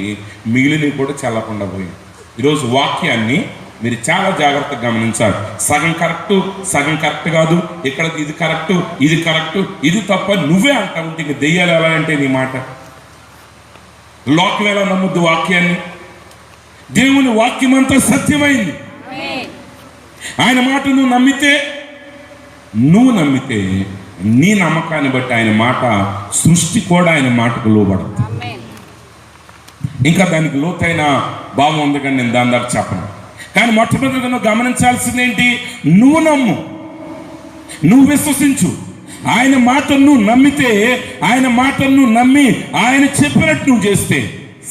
మిగిలినవి కూడా చెల్లకుండా పోయింది. ఈరోజు వాక్యాన్ని మీరు చాలా జాగ్రత్తగా గమనించాలి. సగం కరెక్ట్ కాదు, ఇక్కడ ఇది కరెక్టు, ఇది తప్ప నువ్వే అంటా ఉంటే ఇంక దెయ్యాలు ఎలా అంటే నీ మాట. లోకం ఎలా నమ్ముద్దు వాక్యాన్ని? దేవుని వాక్యం అంతా సత్యమైంది. ఆయన మాట నువ్వు నమ్మితే నీ నమ్మకాన్ని బట్టి ఆయన మాట, సృష్టి కూడా ఆయన మాటకు లోబడుతుంది. ఇంకా దానికి లోతైన భావం ఉంది, కానీ నేను దాని దాకా చెప్పను. కానీ మొట్టమొదటిగా నువ్వు గమనించాల్సింది ఏంటి? నువ్వు నమ్ము, నువ్వు విశ్వసించు. ఆయన మాటను నువ్వు నమ్మితే, ఆయన మాటను నువ్వు నమ్మి ఆయన చెప్పినట్టు నువ్వు చేస్తే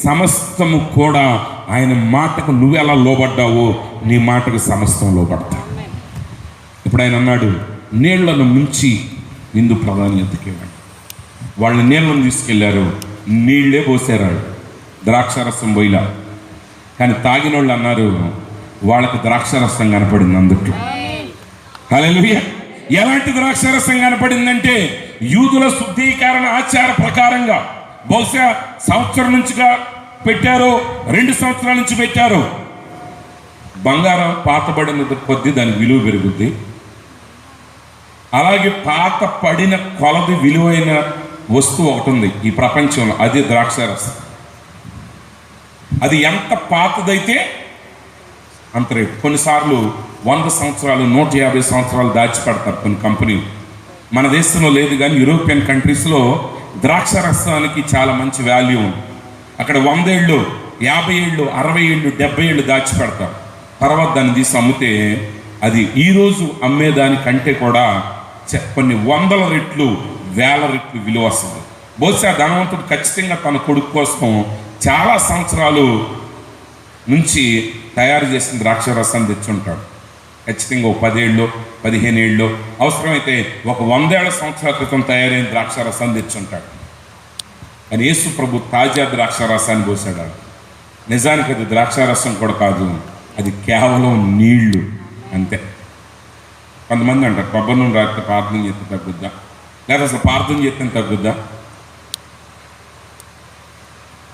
సమస్తము కూడా ఆయన మాటకు నువ్వు ఎలా లోబడ్డావో నీ మాటకు సమస్తం లోబడతా. ఇప్పుడు ఆయన అన్నాడు, నీళ్లను ముంచి విందు ప్రాధాన్యతకి ఇవ్వండి. వాళ్ళు నీళ్లను తీసుకెళ్లారు, నీళ్లే పోసారు, ద్రాక్షరసం పోయిలా. కానీ తాగిన వాళ్ళు అన్నారు వాళ్ళకి ద్రాక్షరసం కనపడింది అందుట్లో. హల్లెలూయా. ఎలాంటి ద్రాక్షరసం కనపడిందంటే యూదుల శుద్ధీకరణ ఆచార ప్రకారంగా బహుశా సంవత్సరం నుంచిగా పెట్టారో 2 సంవత్సరాల నుంచి పెట్టారో. బంగారం పాతబడిన కొద్దీ దాని విలువ పెరుగుద్ది. అలాగే పాత పడిన కొలది విలువైన వస్తువు ఒకటి ఉంది ఈ ప్రపంచంలో, అది ద్రాక్షరసం. అది ఎంత పాతదైతే అంత రేటు. కొన్నిసార్లు 100 సంవత్సరాలు 150 సంవత్సరాలు దాచిపెడతారు కొన్ని కంపెనీలు. మన దేశంలో లేదు, కానీ యూరోపియన్ కంట్రీస్లో ద్రాక్షరసానికి చాలా మంచి వాల్యూ ఉంది. అక్కడ 100 ఏళ్ళు, 50 ఏళ్ళు, 60 ఏళ్ళు, 70 ఏళ్ళు దాచిపెడతారు. తర్వాత దాన్ని తీసి అమ్మితే అది ఈరోజు అమ్మేదానికంటే కూడా కొన్ని వందల రెట్లు, వేల రెట్లు విలువ వస్తుంది. బహుశా ధనవంతుడు ఖచ్చితంగా తన కొడుకు కోసం చాలా సంవత్సరాలు నుంచి తయారు చేసిన ద్రాక్ష రసాన్ని తెచ్చుంటాడు. ఖచ్చితంగా ఒక 10 ఏళ్ళు 15 ఏళ్ళు, అవసరమైతే ఒక 100 ఏళ్ల సంవత్సరాల క్రితం తయారైన ద్రాక్ష రసాన్ని తెచ్చుంటాడు. కానీ యేసు ప్రభు తాజా ద్రాక్ష రసాన్ని పోసాడు. నిజానికి అది ద్రాక్ష రసం కూడా కాదు, అది కేవలం నీళ్లు అంతే. కొంతమంది అంటారు కొబ్బరి నూనె రాత్రి ప్రార్థన చేస్తే తగ్గుద్దా, లేదా అసలు ప్రార్థన చేస్తే తగ్గుద్దా?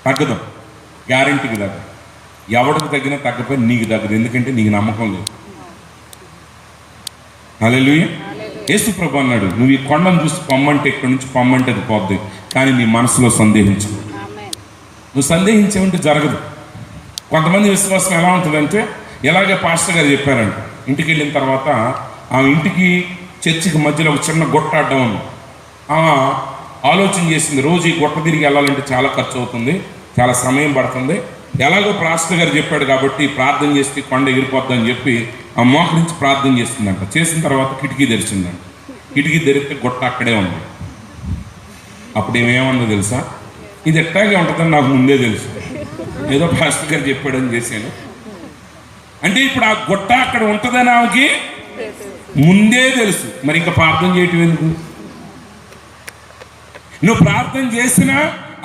తగ్గదు, గ్యారెంటీకి తగ్గదు. ఎవరికి తగ్గినా తగ్గపోయి నీకు తగ్గదు, ఎందుకంటే నీకు నమ్మకం లేదు. హల్లెలూయా. యేసు ప్రభు అన్నాడు, నువ్వు ఈ కొండను చూసి పొమ్మంటే ఇక్కడి నుంచి పొమ్మంటే అది పోద్ది, కానీ నీ మనసులో సందేహించు. నువ్వు సందేహించేమంటే జరగదు. కొంతమంది విశ్వాసం ఎలా ఉంటుందంటే, ఎలాగే పాస్టర్ గారు చెప్పారంట, ఇంటికి వెళ్ళిన తర్వాత ఆ ఇంటికి చర్చికి మధ్యలో ఒక చిన్న గొట్ట అడ్డం ఉంది. ఆలోచన చేసింది, రోజు ఈ గొట్ట తిరిగి వెళ్ళాలంటే చాలా ఖర్చు అవుతుంది, చాలా సమయం పడుతుంది. ఎలాగో పాస్టర్ గారు చెప్పాడు కాబట్టి ప్రార్థన చేస్తే కొండ ఎగిరిపోద్దని చెప్పి ఆ మోకరించి ప్రార్థన చేస్తుందంట. చేసిన తర్వాత కిటికీ తెరిచిందంట. కిటికీ తెరిస్తే గొట్ట అక్కడే ఉంది. అప్పుడు ఏమేమన్నా తెలుసా, ఇది ఎట్టాగే ఉంటుందని నాకు ముందే తెలుసు, ఏదో పాస్టర్ గారు చెప్పాడని చేశాను. అంటే ఇప్పుడు ఆ గొట్ట అక్కడ ఉంటుందని ఆమెకి ముందే తెలుసు. మరి ఇంకా ప్రార్థన చేయటం ఎందుకు? నువ్వు ప్రార్థన చేసినా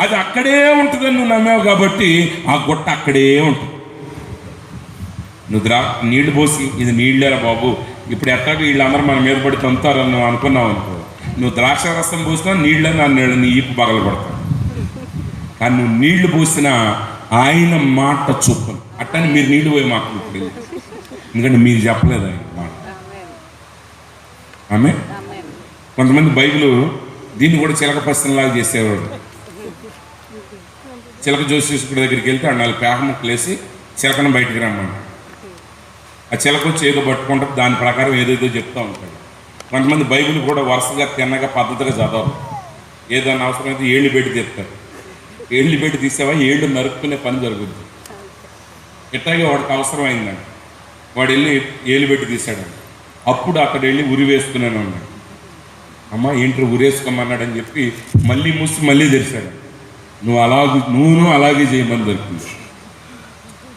అది అక్కడే ఉంటుందని నువ్వు నమ్మావు కాబట్టి ఆ గొట్ట అక్కడే ఉంటుంది. నువ్వు నీళ్లు పోసి ఇది నీళ్ళేరా బాబు, ఇప్పుడు ఎట్టాగా వీళ్ళందరూ మన మీద పడి తంతారని నువ్వు అనుకున్నావు అనుకో, నువ్వు ద్రాక్ష రసం పోసినా నీళ్ళని నీళ్ళు నీ ఈపు పగలబడతావు. కానీ నువ్వు నీళ్లు పోసినా ఆయన మాట చొప్పున అట్టని మీరు నీళ్లు పోయి మాకు ఇప్పుడు, ఎందుకంటే మీరు చెప్పలేదు ఆయన మాట. ఆమె కొంతమంది బైబిల్ దీన్ని కూడా చిలక పస్తంలాగా చేసేవాడు. చిలక జోషేశ్వరుడి దగ్గరికి వెళ్తే ఆ 4 పేక ముక్కలు వేసి చిలకను బయటికి రమ్మని, ఆ చిలక వచ్చి ఏదో పట్టుకుంటారు, దాని ప్రకారం ఏదేదో చెప్తూ ఉంటాడు. కొంతమంది బైబిల్ కూడా వరుసగా తిన్నగా పద్ధతిగా చదవరు, ఏదైనా అవసరమైతే ఏళ్ళు పెట్టి తీస్తారు. ఏళ్ళు పెట్టి తీసావా ఏళ్ళు నరుక్కునే పని జరుగుద్ది. ఎట్టాగే వాడికి అవసరమైందండి, వాడు వెళ్ళి ఏళ్ళు పెట్టి తీశాడు. అప్పుడు అక్కడ వెళ్ళి ఉరి వేసుకున్నాను అన్నాడు. అమ్మ ఏంటి ఉరేసుకోమన్నాడని చెప్పి మళ్ళీ మూసి మళ్ళీ తెరిచాడు. నువ్వు అలాగే చేయమని దొరికింది.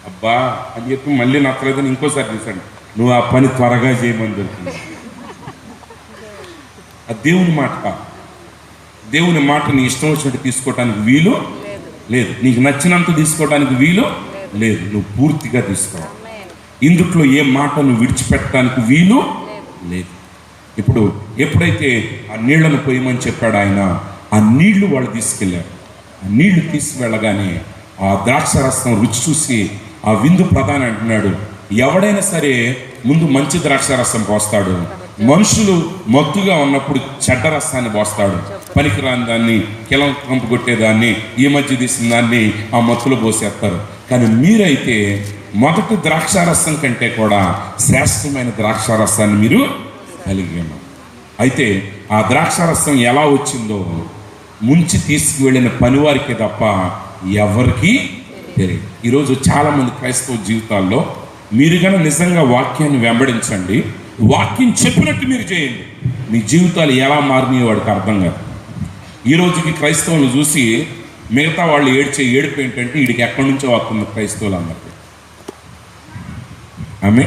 అబ్బా అని చెప్పి మళ్ళీ నచ్చలేదని ఇంకోసారి తీశాడు. నువ్వు ఆ పని త్వరగా చేయమని దొరికింది. ఆ దేవుని మాట కాదు. దేవుని మాట నీ ఇష్టం వచ్చినట్టు తీసుకోవటానికి వీలు లేదు, నీకు నచ్చినంత తీసుకోవడానికి వీలు లేదు. నువ్వు పూర్తిగా తీసుకోవాలి. ఇందుట్లో ఏ మాట నువ్వు విడిచిపెట్టడానికి వీలు లేదు. ఇప్పుడు ఎప్పుడైతే ఆ నీళ్లను పోయమని చెప్పాడు ఆయన, ఆ నీళ్లు వాళ్ళు తీసుకెళ్ళారు. ఆ నీళ్లు తీసుకువెళ్ళగానే ఆ ద్రాక్ష రసం రుచి చూసి ఆ విందు ప్రధాని అంటున్నాడు, ఎవడైనా సరే ముందు మంచి ద్రాక్ష రసం పోస్తాడు, మనుషులు మత్తుగా ఉన్నప్పుడు చెడ్డ రసాన్ని పోస్తాడు, పనికిరాని దాన్ని కిలంకంపు కొట్టేదాన్ని ఈ మధ్య తీసిన దాన్ని ఆ మత్తులో పోసేస్తారు. కానీ మీరైతే మొదటి ద్రాక్షారసం కంటే కూడా శ్రేష్టమైన ద్రాక్షారసాన్ని మీరు కలిగి ఉన్నారు. అయితే ఆ ద్రాక్షారసం ఎలా వచ్చిందో ముంచి తీసుకువెళ్ళిన పనివారికి తప్ప ఎవరికి తెలియదు. ఈరోజు చాలామంది క్రైస్తవ జీవితాల్లో మీరు కనుక నిజంగా వాక్యాన్ని వెంబడించండి, వాక్యం చెప్పినట్టు మీరు చేయండి, మీ జీవితాలు ఎలా మారినాయో వాడికి అర్థం కాదు. ఈ రోజుకి క్రైస్తవులు చూసి మిగతా వాళ్ళు ఏడ్చే ఏడుపు ఏంటంటే వీడికి ఎక్కడి నుంచో వస్తుంది క్రైస్తవులందరికీ. ఆమె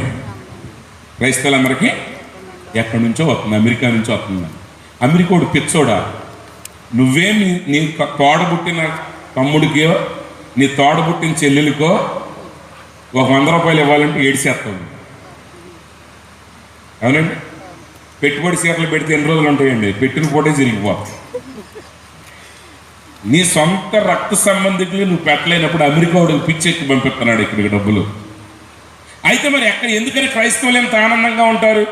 క్రైస్తవులందరికీ ఎక్కడి నుంచో వస్తుంది, అమెరికా నుంచి వస్తుంది. అమెరికాడు పిచ్చోడా, నువ్వేమి నీ తోడబుట్టిన తమ్ముడికో నీ తోడబుట్టిన చెల్లెలికో ఒక 100 రూపాయలు ఇవ్వాలంటే ఏడిసేస్తావు. అవునండి, పెట్టుబడి చీరలు పెడితే ఎన్ని రోజులు ఉంటాయండి, పెట్టిన పూటే జరిగిపోతుంది. నీ సొంత రక్త సంబంధికులు నువ్వు పెట్టలేనప్పుడు అమెరికా వాడికి పిచ్చెక్కి పంపిస్తున్నాడు ఇక్కడికి డబ్బులు. అయితే మరి ఎందుకని క్రైస్తవులు ఎంత ఆనందంగా ఉంటారు,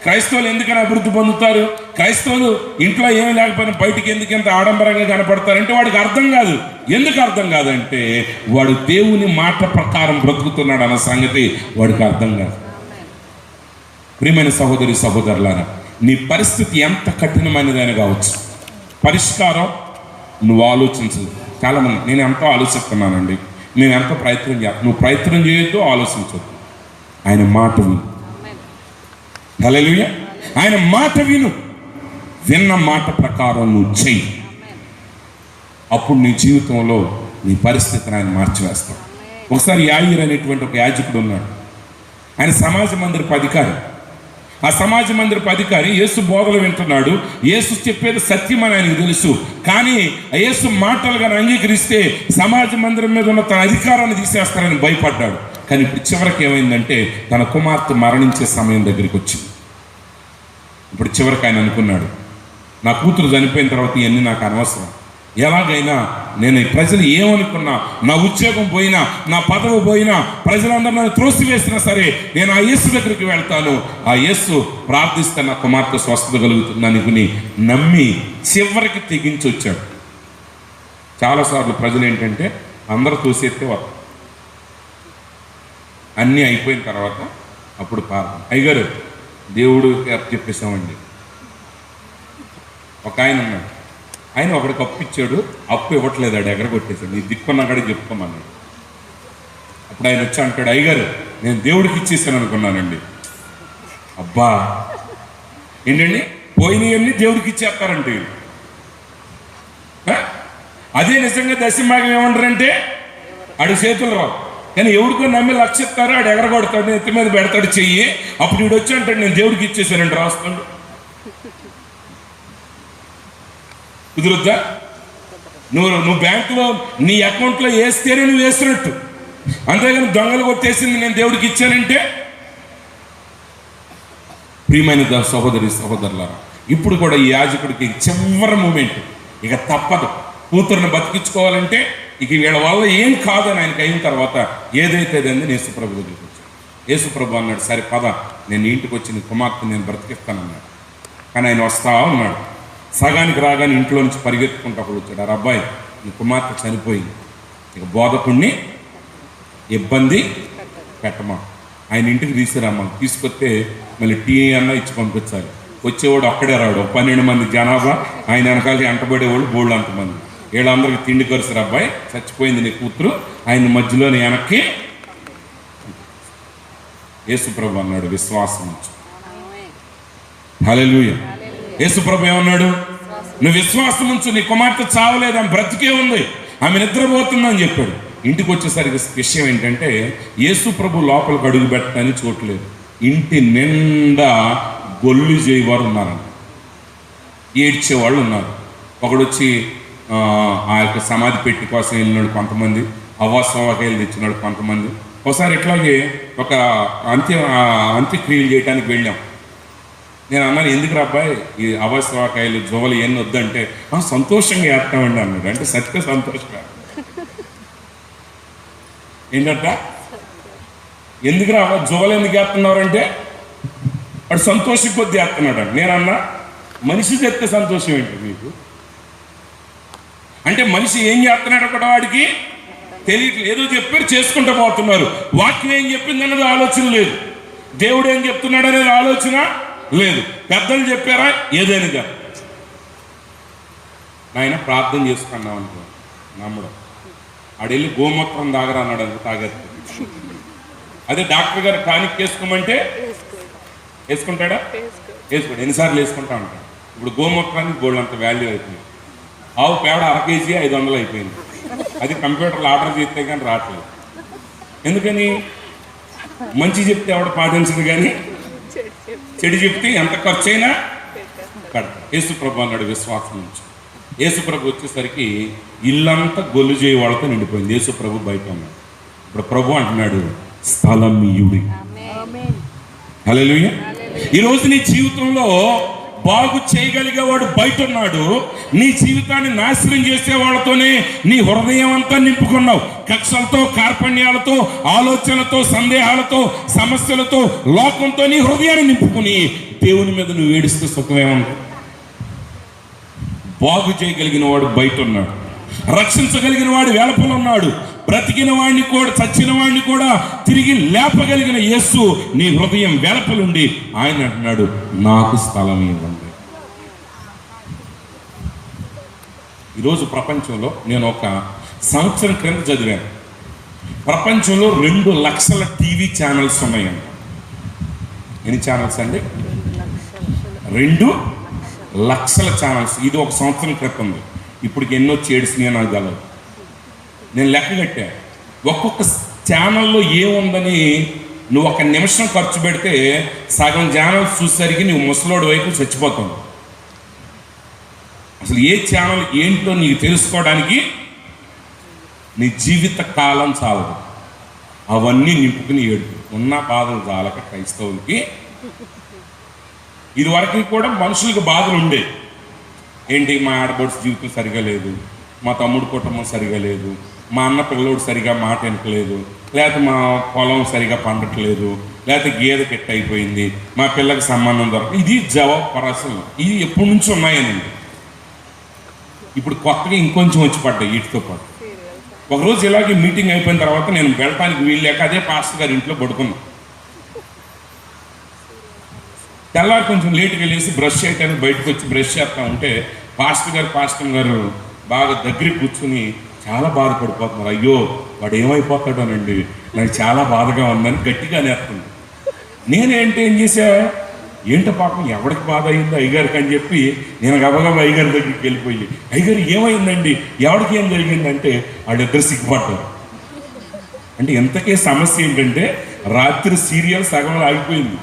క్రైస్తవులు ఎందుకని అభివృద్ధి పొందుతారు, క్రైస్తవులు ఇంట్లో ఏమీ లేకపోయినా బయటికి ఎందుకు ఎంత ఆడంబరంగా కనపడతారంటే వాడికి అర్థం కాదు. ఎందుకు అర్థం కాదంటే వాడు దేవుని మాట ప్రకారం బ్రతుకుతున్నాడు అన్న సంగతి వాడికి అర్థం కాదు. ప్రియమైన సహోదరి సహోదరులారా, నీ పరిస్థితి ఎంత కఠినమైనదైనా కావచ్చు, పరిష్కారం నువ్వు ఆలోచించదు. చాలామంది నేను ఎంతో ఆలోచిస్తున్నానండి, నేను ఎంతో ప్రయత్నం చేస్తాను. నువ్వు ప్రయత్నం చేయొద్దు, ఆలోచించొద్దు. ఆయన మాట విను. హల్లెలూయా. ఆయన మాట విను. విన్న మాట ప్రకారం నువ్వు చెయ్యి. అప్పుడు నీ జీవితంలో నీ పరిస్థితిని ఆయన మార్చివేస్తావు. ఒకసారి యాయిర్ అనేటువంటి ఒక యాజకుడు ఉన్నాడు. ఆయన సమాజ మందిరపు అధికారి. ఆ సమాజ మందిరపు అధికారి యేసు బోధలు వింటున్నాడు. యేసు చెప్పేది సత్యమని ఆయనకు తెలుసు. కానీ యేసు మాటలు కానీ అంగీకరిస్తే సమాజ మందిరం మీద ఉన్న తన అధికారాన్ని తీసేస్తారని భయపడ్డాడు. కానీ ఇప్పుడు చివరికి ఏమైందంటే తన కుమార్తె మరణించే సమయం దగ్గరికి వచ్చింది. ఇప్పుడు చివరికి ఆయన అనుకున్నాడు, నా కూతురు చనిపోయిన తర్వాత ఇవన్నీ నాకు అనవసరం. ఎలాగైనా నేను ఈ ప్రజలు ఏమనుకున్నా, నా ఉద్యోగం పోయినా, నా పదవి పోయినా, ప్రజలందరూ నన్ను త్రోసివేసినా సరే నేను ఆ యేసు దగ్గరికి వెళ్తాను. ఆ యేసు ప్రార్థిస్తే నా కుమార్తె స్వస్థత కలుగుతుంది అనుకుని నమ్మి చివరికి తెగించి వచ్చాడు. చాలాసార్లు ప్రజలు ఏంటంటే అందరూ తోసేస్తే అన్నీ అయిపోయిన తర్వాత అప్పుడు ప్రార్థన. అయ్యగారు దేవుడు చెప్పేసామండి. ఒక ఆయన ఉన్నాడు, ఆయన ఒకడికి అప్పు ఇచ్చాడు, అప్పు ఇవ్వట్లేదు, ఆడు ఎగరగొట్టేశాడు. నీ దిక్కున్న కాడికి చెప్పుకోమన్నాడు. అప్పుడు ఆయన వచ్చి అంటాడు, అయ్యగారు నేను దేవుడికి ఇచ్చేసాను అనుకున్నానండి. అబ్బా ఏంటండి పోయినవన్నీ దేవుడికి ఇచ్చేస్తారంటే అదే నిజంగా దశమాగం ఏమంటారంటే ఆడు చేతులు రావు. కానీ ఎవడికో నమ్మి లక్ష ఇస్తారో ఆడు ఎగరగొడతాడు, ఎత్తి మీద పెడతాడు చెయ్యి. అప్పుడు వీడు వచ్చి అంటాడు నేను దేవుడికి ఇచ్చేసానండి, రాస్తాడు. కుదురుద్దా? నువ్వు బ్యాంకులో నీ అకౌంట్లో వేస్తేనే నువ్వు వేస్తున్నట్టు, అంతేగాని దొంగలు కొట్టేసింది నేను దేవుడికి ఇచ్చానంటే. ప్రియమైన సహోదరి సహోదరులారా, ఇప్పుడు కూడా ఈ యాజకుడికి చివరి మూమెంట్, ఇక తప్పదు. కూతురుని బతికించుకోవాలంటే ఇక వీళ్ళ వల్ల ఏం కాదని ఆయనకి అయిన తర్వాత ఏదైతే అదండి యేసుప్రభు దగ్గరికి వచ్చాడు. యేసుప్రభు అన్నాడు, సరే పద, నేను ఇంటికి వచ్చి నీ కుమార్తె నేను బ్రతికిస్తానన్నాడు. కానీ ఆయన వస్తా ఉన్నాడు. సగానికి రాగానే ఇంట్లో నుంచి పరిగెత్తుకుంటూ అప్పుడు వచ్చాడు. ఆ అబ్బాయి నీ కుమార్తె చనిపోయింది, ఇక బోధకుడిని ఇబ్బంది పెట్టమా, ఆయన ఇంటికి తీసుకురామ్మా, తీసుకొస్తే మళ్ళీ టీ అన్నా ఇచ్చి పంపించాలి. వచ్చేవాడు అక్కడే రాడు, 12 మంది జనాభా, ఆయన వెనకాల ఎంటబడేవాళ్ళు బోళ్ళు అంతమంది. వీళ్ళందరికీ తిండి కరుసారు. అబ్బాయి చచ్చిపోయింది నీ కూతురు, ఆయన మధ్యలోనే వెనక్కి. యేసుప్రభు అన్నాడు, విశ్వాసం ఉంచు. హల్లెలూయా. యేసుప్రభు ఏమన్నాడు, నువ్వు విశ్వాసం ఉంచు, నీ కుమార్తె చావలేదు, ఆమె బ్రతికే ఉంది, ఆమె నిద్రపోతుందని చెప్పాడు. ఇంటికి వచ్చేసరికి విషయం ఏంటంటే యేసుప్రభు లోపలికి అడుగు పెట్టడానికి చోట్లేదు. ఇంటి నిండా గొల్లు చేయవారు ఉన్నారంట, ఏడ్చేవాళ్ళు ఉన్నారు. ఒకడొచ్చి ఆ యొక్క సమాధి పెట్టి కోసం వెళ్ళినాడు కొంతమంది, అవాసవాకాయలు తెచ్చినాడు కొంతమంది. ఒకసారి ఇట్లాగే ఒక అంత్యక్రియలు చేయడానికి వెళ్ళాం. నేను అన్నాను, ఎందుకు అబ్బాయి ఈ అవాసవాకాయలు జోవలు ఎన్ని వద్దంటే సంతోషంగా వేస్తామండి అన్నాడు. అంటే సత్య సంతోషంగా ఏంటంట, ఎందుకు రా జోవలు ఎందుకు వేస్తున్నారంటే వాడు సంతోషం కొద్ది వేస్తున్నాడు అంట. నేను అన్నా, మనిషి చెప్తే సంతోషం ఏంటి మీకు? అంటే మనిషి ఏం చేస్తున్నాడో కూడా వాడికి తెలియట్లేదు. ఏదో చెప్పారు చేసుకుంటూ పోతున్నారు. వాక్యం ఏం చెప్పింది అనేది ఆలోచన లేదు, దేవుడు ఏం చెప్తున్నాడు అనేది ఆలోచన లేదు. పెద్దలు చెప్పారా ఏదైనా నాయన ప్రార్థన చేసుకున్నాం అనుకో, నమ్మడం. ఆడెళ్ళి గోమూత్రం తాగరా అన్నాడు అనుకో, తాగేది. అదే డాక్టర్ గారు టానిక్ వేసుకోమంటే వేసుకుంటాడా? వేసుకోండి. ఎన్నిసార్లు వేసుకుంటా ఉంటాడు. ఇప్పుడు గోమూత్రానికి గోల్డ్ అంత వాల్యూ అయిపోయింది. ఆవు పేడ 1 kg 500 అయిపోయింది. అది కంప్యూటర్లో ఆర్డర్ చేస్తే కానీ రావట్లేదు. ఎందుకని? మంచి చెప్తే ఎవడ పాటించదు, కానీ చెడు చెప్తే ఎంత ఖర్చు అయినా కడతాడు. యేసుప్రభు అన్నాడు, విశ్వాసం నుంచి. యేసుప్రభు వచ్చేసరికి ఇల్లంతా గొల్లు చేయ వాళ్ళతో నిండిపోయింది. యేసుప్రభు బయట ఉన్నాడు. ఇప్పుడు ప్రభు అంటున్నాడు, స్థలం ఇయుడి. హల్లెలూయా. ఈరోజు నీ జీవితంలో బాగు చేయగలిగేవాడు బయట ఉన్నాడు. నీ జీవితాన్ని నాశనం చేసే వాళ్ళతోనే నీ హృదయం అంతా నింపుకున్నావు. కక్షలతో, కార్పణ్యాలతో, ఆలోచనలతో, సందేహాలతో, సమస్యలతో, లోకంతో నీ హృదయాన్ని నింపుకుని దేవుని మీద నువ్వు ఏడిస్తే సుఖమేమన్నా? బాగు చేయగలిగిన వాడు బయట ఉన్నాడు. రక్షించగలిగిన వాడు వెలుపల ఉన్నాడు. బ్రతికిన వాడిని కూడా, చచ్చిన వాడిని కూడా తిరిగి లేపగలిగిన యేసు నీ హృదయం వెలుపలుండి ఆయన అంటున్నాడు, నాకు స్థలం ఇవ్వండి. ఈరోజు ప్రపంచంలో నేను ఒక సంవత్సరం క్రింద చదివాను, ప్రపంచంలో 2 లక్షల టీవీ ఛానల్స్ ఉన్నాయండి. ఎన్ని ఛానల్స్ అండి? 2 లక్షల ఛానల్స్. ఇది ఒక సంవత్సరం క్రితం, ఇప్పటికి ఎన్నో చేడిసినాయో నాకు తెలియదు. నేను లెక్క కట్టా, ఒక్కొక్క ఛానల్లో ఏముందని నువ్వు ఒక నిమిషం ఖర్చు పెడితే సగం ఛానల్స్ చూసేసరికి నువ్వు ముసలోడి వైపు చచ్చిపోతావు. అసలు ఏ ఛానల్ ఏంటో నీకు తెలుసుకోవడానికి నీ జీవిత కాలం చాలదు. అవన్నీ నింపుకుని ఏడుపు ఉన్న బాధలు చాలక క్రైస్తవులకి. ఇది వరకు కూడా మనుషులకు బాధలు ఉండే. ఏంటి, మా ఆడబోడ్స్ జీవితం సరిగా లేదు, మా తమ్ముడు కుటుంబం సరిగా లేదు, మా అన్న పిల్లోడు సరిగా మాట వినట్లేదు, లేకపోతే మా పొలం సరిగా పండట్లేదు, లేకపోతే గేదె కెట్ అయిపోయింది, మా పిల్లకి సంబంధం దొరకదు. ఇది జవాబు పరసలు. ఇది ఎప్పటి నుంచి ఉన్నాయనండి. ఇప్పుడు కొత్తగా ఇంకొంచెం వచ్చి పడ్డాయి వీటితో పాటు. ఒకరోజు ఇలాగే మీటింగ్ అయిపోయిన తర్వాత నేను వెళ్ళటానికి వీల్లేక అదే పాస్టర్ గారి ఇంట్లో పడుకున్నాను. తెల్లారి కొంచెం లేట్గా వెళ్ళేసి బ్రష్ చేయడానికి బయటకు వచ్చి బ్రష్ చేస్తా ఉంటే పాస్టర్ గారు బాగా దగ్గరికి కూర్చుని చాలా బాధపడిపోతున్నారు. అయ్యో వాడు ఏమైపోతాడోనండి, నాకు చాలా బాధగా ఉందని గట్టిగా నేర్తుంది. నేనేంటి ఏం చేశా, ఏంటో పాపం ఎవరికి బాధ అయిందో అయ్యగారికి అని చెప్పి నేను గబగబా అయ్యగారి దగ్గరికి వెళ్ళిపోయి, అయ్యగారు ఏమైందండి, ఎవరికి ఏం జరిగిందంటే వాళ్ళిద్దరు సిగ్గుపడ్డారు. అంటే ఎంతకే సమస్య ఏంటంటే రాత్రి సీరియల్ సగంలో ఆగిపోయింది.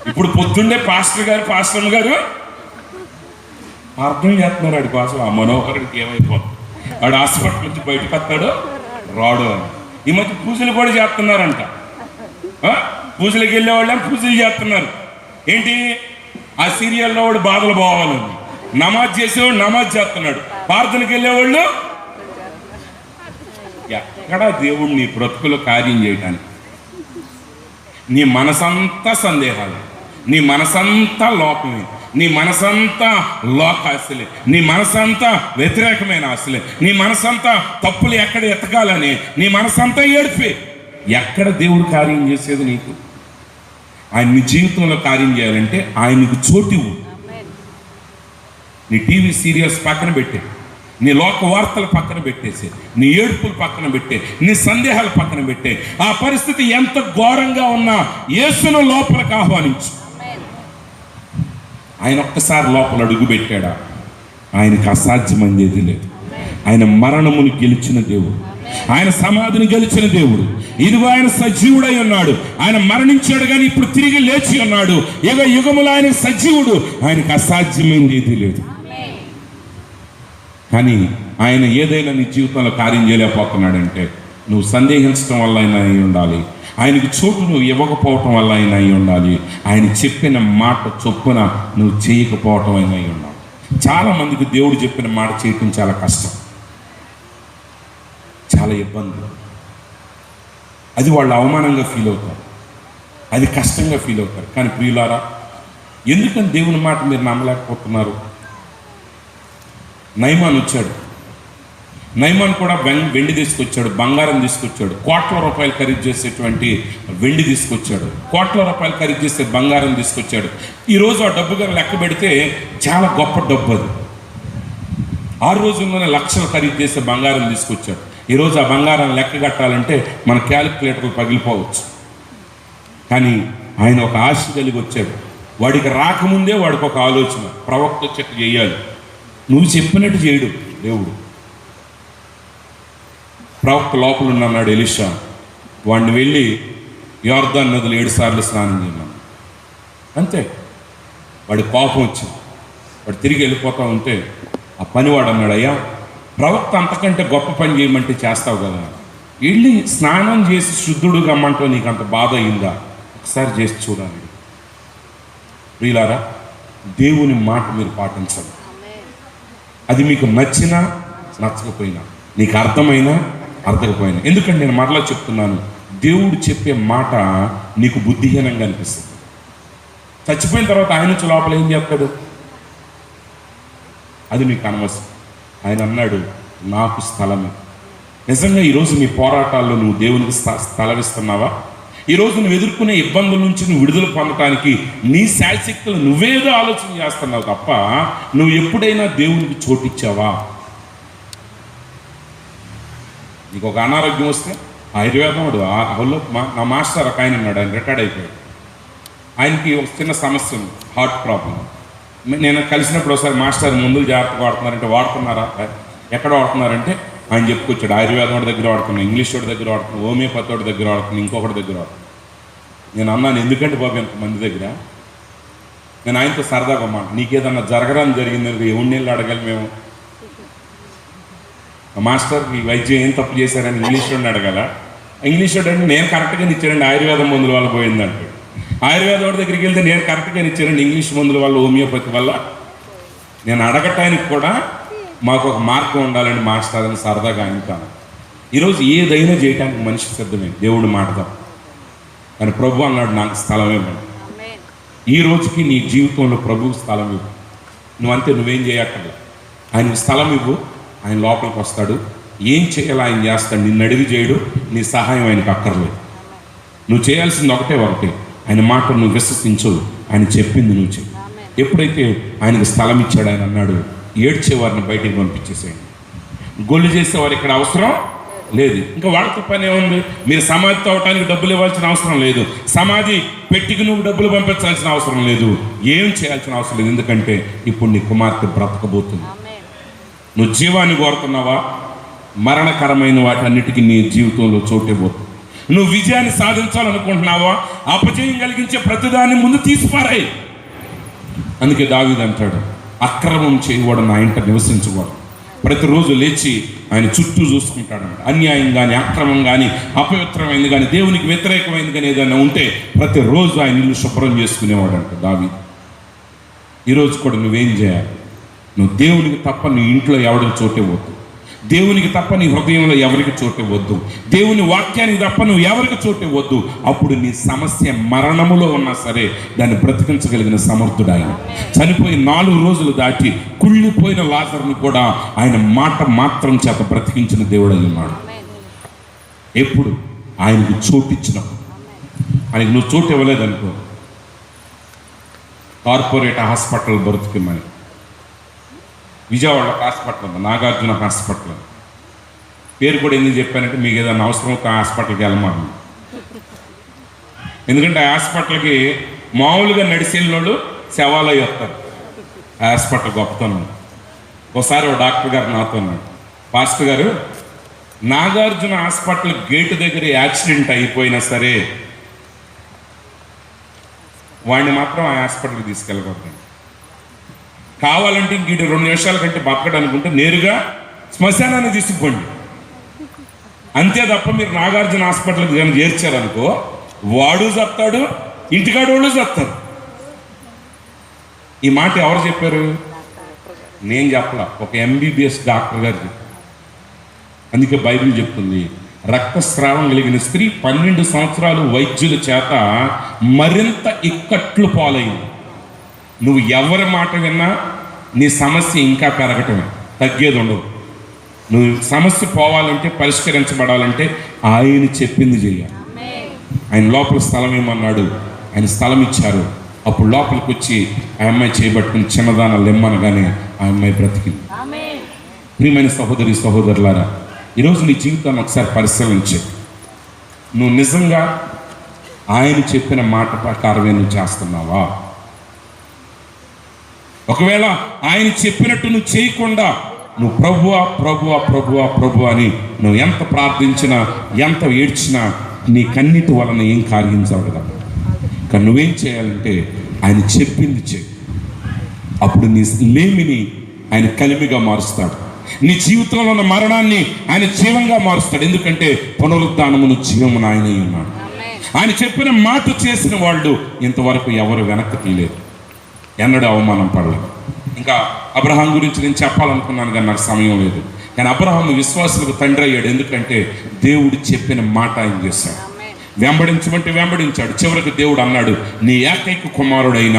ఇప్పుడు పొద్దున్నే పాస్టర్ గారు అర్థం చేస్తున్నారు వాడి కోసం. ఆ మనోహరుడికి ఏమైపోతుంది, వాడు హాస్పిటల్ నుంచి బయటకు వస్తాడు రాడు అని. ఈ మధ్య పూజలు కూడా చేస్తున్నారంట. పూజలకు వెళ్ళేవాళ్ళని పూజలు చేస్తున్నారు. ఏంటి, ఆ సీరియల్లో వాడు బాధలు పోవాలని. నమాజ్ చేసేవాడు నమాజ్ చేస్తున్నాడు, ప్రార్థనకి వెళ్ళేవాళ్ళు. ఎక్కడ దేవుడు నీ బ్రతుకులో కార్యం చేయటానికి? నీ మనసంతా సందేహాలు, నీ మనసంతా లోపమే, నీ మనసంతా లోక ఆశలే, నీ మనసంతా వ్యతిరేకమైన ఆశలే, నీ మనసంతా తప్పులు ఎక్కడ ఎతకాలని, నీ మనసంతా ఏడిపే. ఎక్కడ దేవుడు కార్యం చేసేది నీకు? ఆయన నీ జీవితంలో కార్యం చేయాలంటే ఆయనకు చోటివు. నీ టీవీ సీరియల్స్ పక్కన పెట్టే, నీ లోక వార్తలు పక్కన పెట్టేసి, నీ ఏడుపులు పక్కన పెట్టే, నీ సందేహాలు పక్కన పెట్టే. ఆ పరిస్థితి ఎంత ఘోరంగా ఉన్నా యేసును లోపలికి ఆహ్వానించు. ఆయన ఒక్కసారి లోపల అడుగు పెట్టాడా, ఆయనకు అసాధ్యమైనది లేదు. ఆయన మరణమును గెలిచిన దేవుడు, ఆయన సమాధిని గెలిచిన దేవుడు. ఇదిగో ఆయన సజీవుడై ఉన్నాడు. ఆయన మరణించాడు కానీ ఇప్పుడు తిరిగి లేచి ఉన్నాడు. యుగ యుగములు ఆయన సజీవుడు, ఆయనకు అసాధ్యమైనది ఏది లేదు. కానీ ఆయన ఏదైనా నీ జీవితంలో కార్యం చేయలేకపోతున్నాడంటే నువ్వు సందేహించడం వల్ల అయినా అయి ఉండాలి, ఆయనకి చోటు నువ్వు ఇవ్వకపోవటం వల్ల అయినా అయి ఉండాలి, ఆయన చెప్పిన మాట చొప్పున నువ్వు చేయకపోవటం అయినా అయి ఉండాలి. చాలామందికి దేవుడు చెప్పిన మాట చేయటం చాలా కష్టం, చాలా ఇబ్బంది. అది వాళ్ళు అవమానంగా ఫీల్ అవుతారు, అది కష్టంగా ఫీల్ అవుతారు. కానీ ప్రియులారా, ఎందుకని దేవుని మాట మీరు నమ్మలేకపోతున్నారు? నయమాన్ వచ్చాడు, నయమాన్ కూడా వెండి తీసుకొచ్చాడు, బంగారం తీసుకొచ్చాడు, కోట్ల రూపాయలు ఖరీదు చేసేటువంటి వెండి తీసుకొచ్చాడు, కోట్ల రూపాయలు ఖరీదు చేసే బంగారం తీసుకొచ్చాడు. ఈరోజు ఆ డబ్బుగా లెక్క పెడితే చాలా గొప్ప డబ్బు అది. 6 రోజుల్లోనే లక్షలు ఖరీదు చేసే బంగారం తీసుకొచ్చాడు. ఈరోజు ఆ బంగారం లెక్క కట్టాలంటే మన క్యాలిక్యులేటర్లు పగిలిపోవచ్చు. కానీ ఆయన ఒక ఆశ కలిగి వచ్చాడు. వాడికి రాకముందే వాడికి ఒక ఆలోచన, ప్రవక్త చెక్ చేయాలి. నువ్వు చెప్పినట్టు చేయడు దేవుడు. ప్రవక్త లోపల ఉన్నాడు ఎలీషా, వాడిని వెళ్ళి యోర్దాను నదిలో 7 సార్లు స్నానం చేయమన్నాడు. అంతే. వాడి కోపం వచ్చింది, వాడు తిరిగి వెళ్ళిపోతా ఉంటే ఆ పనివాడు అన్నాడు, అయ్యా ప్రవక్త అంతకంటే గొప్ప పని చేయమంటే చేస్తావు కదా, వెళ్ళి స్నానం చేసి శుద్ధుడు గమ్మంటో నీకు అంత బాధ అయిందా, ఒకసారి చేసి చూడాలి. ప్రియులారా, దేవుని మాట మీరు పాటించాలి. అది మీకు నచ్చినా నచ్చకపోయినా, నీకు అర్థమైనా అర్థకపోయినా. ఎందుకంటే నేను మరలా చెప్తున్నాను, దేవుడు చెప్పే మాట నీకు బుద్ధిహీనంగా అనిపిస్తుంది. చచ్చిపోయిన తర్వాత ఆయన నుంచి లోపల ఏం చెప్తాడు, అది మీకు అనవసరం. ఆయన అన్నాడు, నాకు స్థలమే. నిజంగా ఈరోజు నీ పోరాటాల్లో నువ్వు దేవునికి స్థలమిస్తున్నావా? ఈరోజు నువ్వు ఎదుర్కొనే ఇబ్బందుల నుంచి నువ్వు విడుదల పొందటానికి నీ శాశక్తులు నువ్వేదో ఆలోచన చేస్తున్నావు తప్ప నువ్వు ఎప్పుడైనా దేవునికి చోటిచ్చావా? నీకు ఒక అనారోగ్యం వస్తే ఆయుర్వేదం వాడు హోల్లో నా మాస్టర్ ఒక ఆయన ఉన్నాడు, ఆయన రిటైర్డ్ అయిపోయాడు. ఆయనకి ఒక చిన్న సమస్య ఉంది, హార్ట్ ప్రాబ్లం. నేను కలిసినప్పుడు ఒకసారి మాస్టర్ మందులు జాగ్రత్తగా వాడుతున్నారంటే వాడుతున్నారా, ఎక్కడ వాడుతున్నారంటే ఆయన చెప్పుకొచ్చాడు. ఆయుర్వేదం వాడి దగ్గర వాడుతున్నాను, ఇంగ్లీష్ వాడి దగ్గర వాడుతున్నాను, హోమియోపతి వాడి దగ్గర వాడుతున్నాను, ఇంకొకటి దగ్గర వాడుతున్నాను. నేను అన్నాను, ఎందుకంటే బాబు ఎంతమంది దగ్గర. నేను ఆయనతో సరదాగా మాట, నీకేదన్నా జరగడానికి జరిగిందని ఎవరినెళ్ళి అడగాలి మేము? మాస్టర్ ఈ వైద్యం ఏం తప్పు చేశారని ఇంగ్లీష్ వాడిని అడగాల? ఇంగ్లీష్ వాడు అంటే నేను కరెక్ట్గా ఇచ్చానండి ఆయుర్వేదం మందుల వల్ల పోయిందంటే, ఆయుర్వేదం వాడి దగ్గరికి వెళ్తే నేను కరెక్ట్గా ఇచ్చానండి ఇంగ్లీష్ మందుల వల్ల, హోమియోపతి వల్ల. నేను అడగటానికి కూడా మాకు ఒక మార్గం ఉండాలని మాస్టర్ అని సరదాగా అంటాను. ఈరోజు ఏదైనా చేయటానికి మనిషి సిద్ధమే, దేవుడు మాటదాం. కానీ ప్రభు అన్నాడు, నాకు స్థలం ఇవ్వండి. ఈ రోజుకి నీ జీవితంలో ప్రభువు స్థలం ఇవ్వు. నువ్వంతే, నువ్వేం చేయక్కర్లేదు. ఆయనకు స్థలం ఇవ్వు, ఆయన లోపలికి వస్తాడు. ఏం చేయాలో ఆయన చేస్తాడు. నిన్ను అడిగి చేయడు, నీ సహాయం ఆయనకు అక్కర్లేదు. నువ్వు చేయాల్సింది ఒకటే, ఆయన మాట నువ్వు విశ్వసించు, ఆయన చెప్పింది నువ్వు చెయ్యి. ఎప్పుడైతే ఆయనకు స్థలం ఇచ్చాడు, ఆయన అన్నాడు, ఏడ్చేవారిని బయటికి పంపించేసేయండి, గొల్లు చేసేవారు ఇక్కడ అవసరం లేదు. ఇంకా వాళ్ళతో పని ఏముంది? మీరు సమాధి తవ్వటానికి డబ్బులు ఇవ్వాల్సిన అవసరం లేదు, సమాధి పెట్టికి నువ్వు డబ్బులు పంపించాల్సిన అవసరం లేదు, ఏం చేయాల్సిన అవసరం లేదు. ఎందుకంటే ఇప్పుడు నీ కుమార్తె బ్రతకబోతుంది. నువ్వు జీవాన్ని కోరుతున్నావా? మరణకరమైన వాటన్నిటికీ నీ జీవితంలో చోటివ్వబోతుంది. నువ్వు విజయాన్ని సాధించాలనుకుంటున్నావా? అపజయం కలిగించే ప్రతిదాన్ని ముందు తీసిపారాయి. అందుకే దావీదు అంటాడు, అక్రమం చేయవాడు నా ఇంట నివసించవాడు. ప్రతిరోజు లేచి ఆయన చుట్టూ చూసుకుంటాడు. అన్యాయం కానీ, అక్రమం కానీ, అపవిత్రమైంది కానీ, దేవునికి వ్యతిరేకమైంది కానీ ఏదైనా ఉంటే ప్రతిరోజు ఆయన ఇల్లు శుభ్రం చేసుకునేవాడు అంట దావీదు. ఈరోజు కూడా నువ్వేం చేయాలి? నువ్వు దేవునికి తప్ప నీ ఇంట్లో ఎవరికి చోటివ్వద్దు, దేవునికి తప్ప నీ హృదయంలో ఎవరికి చోటివ్వద్దు, దేవుని వాక్యానికి తప్ప నువ్వు ఎవరికి చోటివ్వద్దు. అప్పుడు నీ సమస్య మరణములో ఉన్నా సరే దాన్ని బ్రతికించగలిగిన సమర్థుడు ఆయన. చనిపోయి 4 రోజులు దాటి కుళ్ళిపోయిన లాజరును కూడా ఆయన మాట మాత్రం చేత బ్రతికించిన దేవుడు అయి ఉన్నాడు. ఎప్పుడు? ఆయనకు చోటిచ్చినప్పుడు. ఆయనకు నువ్వు చోటు ఇవ్వలేదనుకో, కార్పొరేట్ హాస్పిటల్ బ్రతికిమని, విజయవాడలో హాస్పిటల్ ఉంది, నాగార్జున హాస్పిటల్. పేరు కూడా ఎందుకు చెప్పానంటే, మీకు ఏదైనా అవసరం ఒక హాస్పిటల్కి వెళ్ళమని. ఎందుకంటే ఆ హాస్పిటల్కి మామూలుగా నడిచేళ్ళోళ్ళు శవాలయ్యి వస్తారు. ఆ హాస్పిటల్ గొప్పతనం. ఒకసారి ఒక డాక్టర్ గారు నాతో అన్నాడు, పాస్టర్ గారు, నాగార్జున హాస్పిటల్ గేటు దగ్గర యాక్సిడెంట్ అయిపోయినా సరే వాడిని మాత్రం ఆ హాస్పిటల్కి తీసుకెళ్ళకూడదు. కావాలంటే ఇంక 2 నిమిషాల కంటే బతకడానుకుంటే నేరుగా శ్మశానాన్ని తీసుకుపోండి. అంతే తప్ప మీరు నాగార్జున హాస్పిటల్కి కానీ చేర్చారనుకో, వాడు చస్తాడు, ఇంటికాడు వాళ్ళు చస్తారు. ఈ మాట ఎవరు చెప్పారు? నేను చెప్పలా, ఒక MBBS డాక్టర్ గారు చెప్పారు. అందుకే బైబిల్ చెప్తుంది, రక్తస్రావం కలిగిన స్త్రీ 12 సంవత్సరాలు వైద్యుల చేత మరింత ఇక్కట్లు పాలైంది. నువ్వు ఎవరి మాట విన్నా నీ సమస్య ఇంకా పెరగటమే, తగ్గేది ఉండదు. నువ్వు సమస్య పోవాలంటే, పరిష్కరించబడాలంటే ఆయన చెప్పింది చేయాలి. ఆయన లోపల స్థలం ఏమన్నాడు, ఆయన స్థలం ఇచ్చారు. అప్పుడు లోపలికి వచ్చి ఆ అమ్మాయి చేయబట్టుకుని చిన్నదానాలు ఇమ్మనగానే ఆ అమ్మాయి బ్రతికింది. ప్రియమైన సహోదరి సహోదరులారా, ఈరోజు నీ జీవితాన్ని ఒకసారి పరిశీలించే. నువ్వు నిజంగా ఆయన చెప్పిన మాట ప్రకారమే నువ్వు చేస్తున్నావా? ఒకవేళ ఆయన చెప్పినట్టు నువ్వు చేయకుండా నువ్వు ప్రభువా ప్రభువా ప్రభువా ప్రభు అని నువ్వు ఎంత ప్రార్థించినా, ఎంత ఏడ్చినా నీ కన్నీటి వలన ఏం కార్యం జరగదు. కానీ నువ్వేం చేయాలంటే ఆయన చెప్పింది చేయి. అప్పుడు నీ లేమిని ఆయన కలిమిగా మారుస్తాడు, నీ జీవితంలో ఉన్న మరణాన్ని ఆయన జీవంగా మారుస్తాడు. ఎందుకంటే పునరుద్ధానమును జీవమును ఆయన ఉన్నాడు. ఆయన చెప్పిన మాట చేసిన వాళ్ళు ఇంతవరకు ఎవరు వెనక్కి తీయలేదు, ఎన్నడూ అవమానం పడలేదు. ఇంకా అబ్రహాం గురించి నేను చెప్పాలనుకున్నాను కానీ నాకు సమయం లేదు. కానీ అబ్రహాము విశ్వాసులకు తండ్రి అయ్యాడు. ఎందుకంటే దేవుడు చెప్పిన మాట ఆయన చేశాడు. వెంబడించమంటే వెంబడించాడు. చివరికి దేవుడు అన్నాడు, నీ ఏకైక కుమారుడైన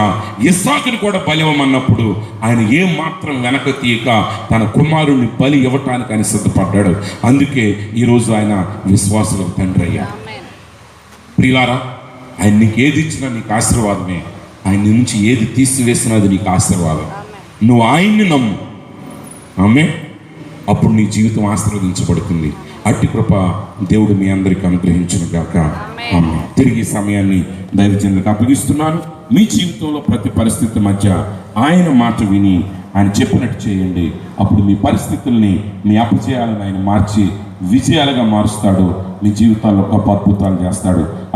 ఇస్సాకుని కూడా బలి ఇవ్వమన్నప్పుడు ఆయన ఏం మాత్రం వెనక తీయక తన కుమారుడిని బలి ఇవ్వటానికి ఆయన సిద్ధపడ్డాడు. అందుకే ఈరోజు ఆయన విశ్వాసులకు తండ్రి అయ్యాడు. ప్రియులారా, ఆయన నీకు ఏది ఇచ్చినా నీకు ఆశీర్వాదమే, ఆయన నుంచి ఏది తీసివేసినా అది నీకు ఆశీర్వాదం. నువ్వు ఆయన్ని నమ్ము. ఆమె అప్పుడు నీ జీవితం ఆశీర్వదించబడుతుంది. అట్టి కృప దేవుడు మీ అందరికీ అనుగ్రహించును గాక. ఆమేన్. తిరిగి ఈ సమయాన్ని దైవజనులకు అప్పగిస్తున్నాను. మీ జీవితంలో ప్రతి పరిస్థితి మధ్య ఆయన మాట విని ఆయన చెప్పినట్టు చేయండి. అప్పుడు మీ పరిస్థితుల్ని, మీ అపజయాలను ఆయన మార్చి విజయాలుగా మారుస్తాడు. మీ జీవితాల్లో గొప్ప అద్భుతాలు చేస్తాడు.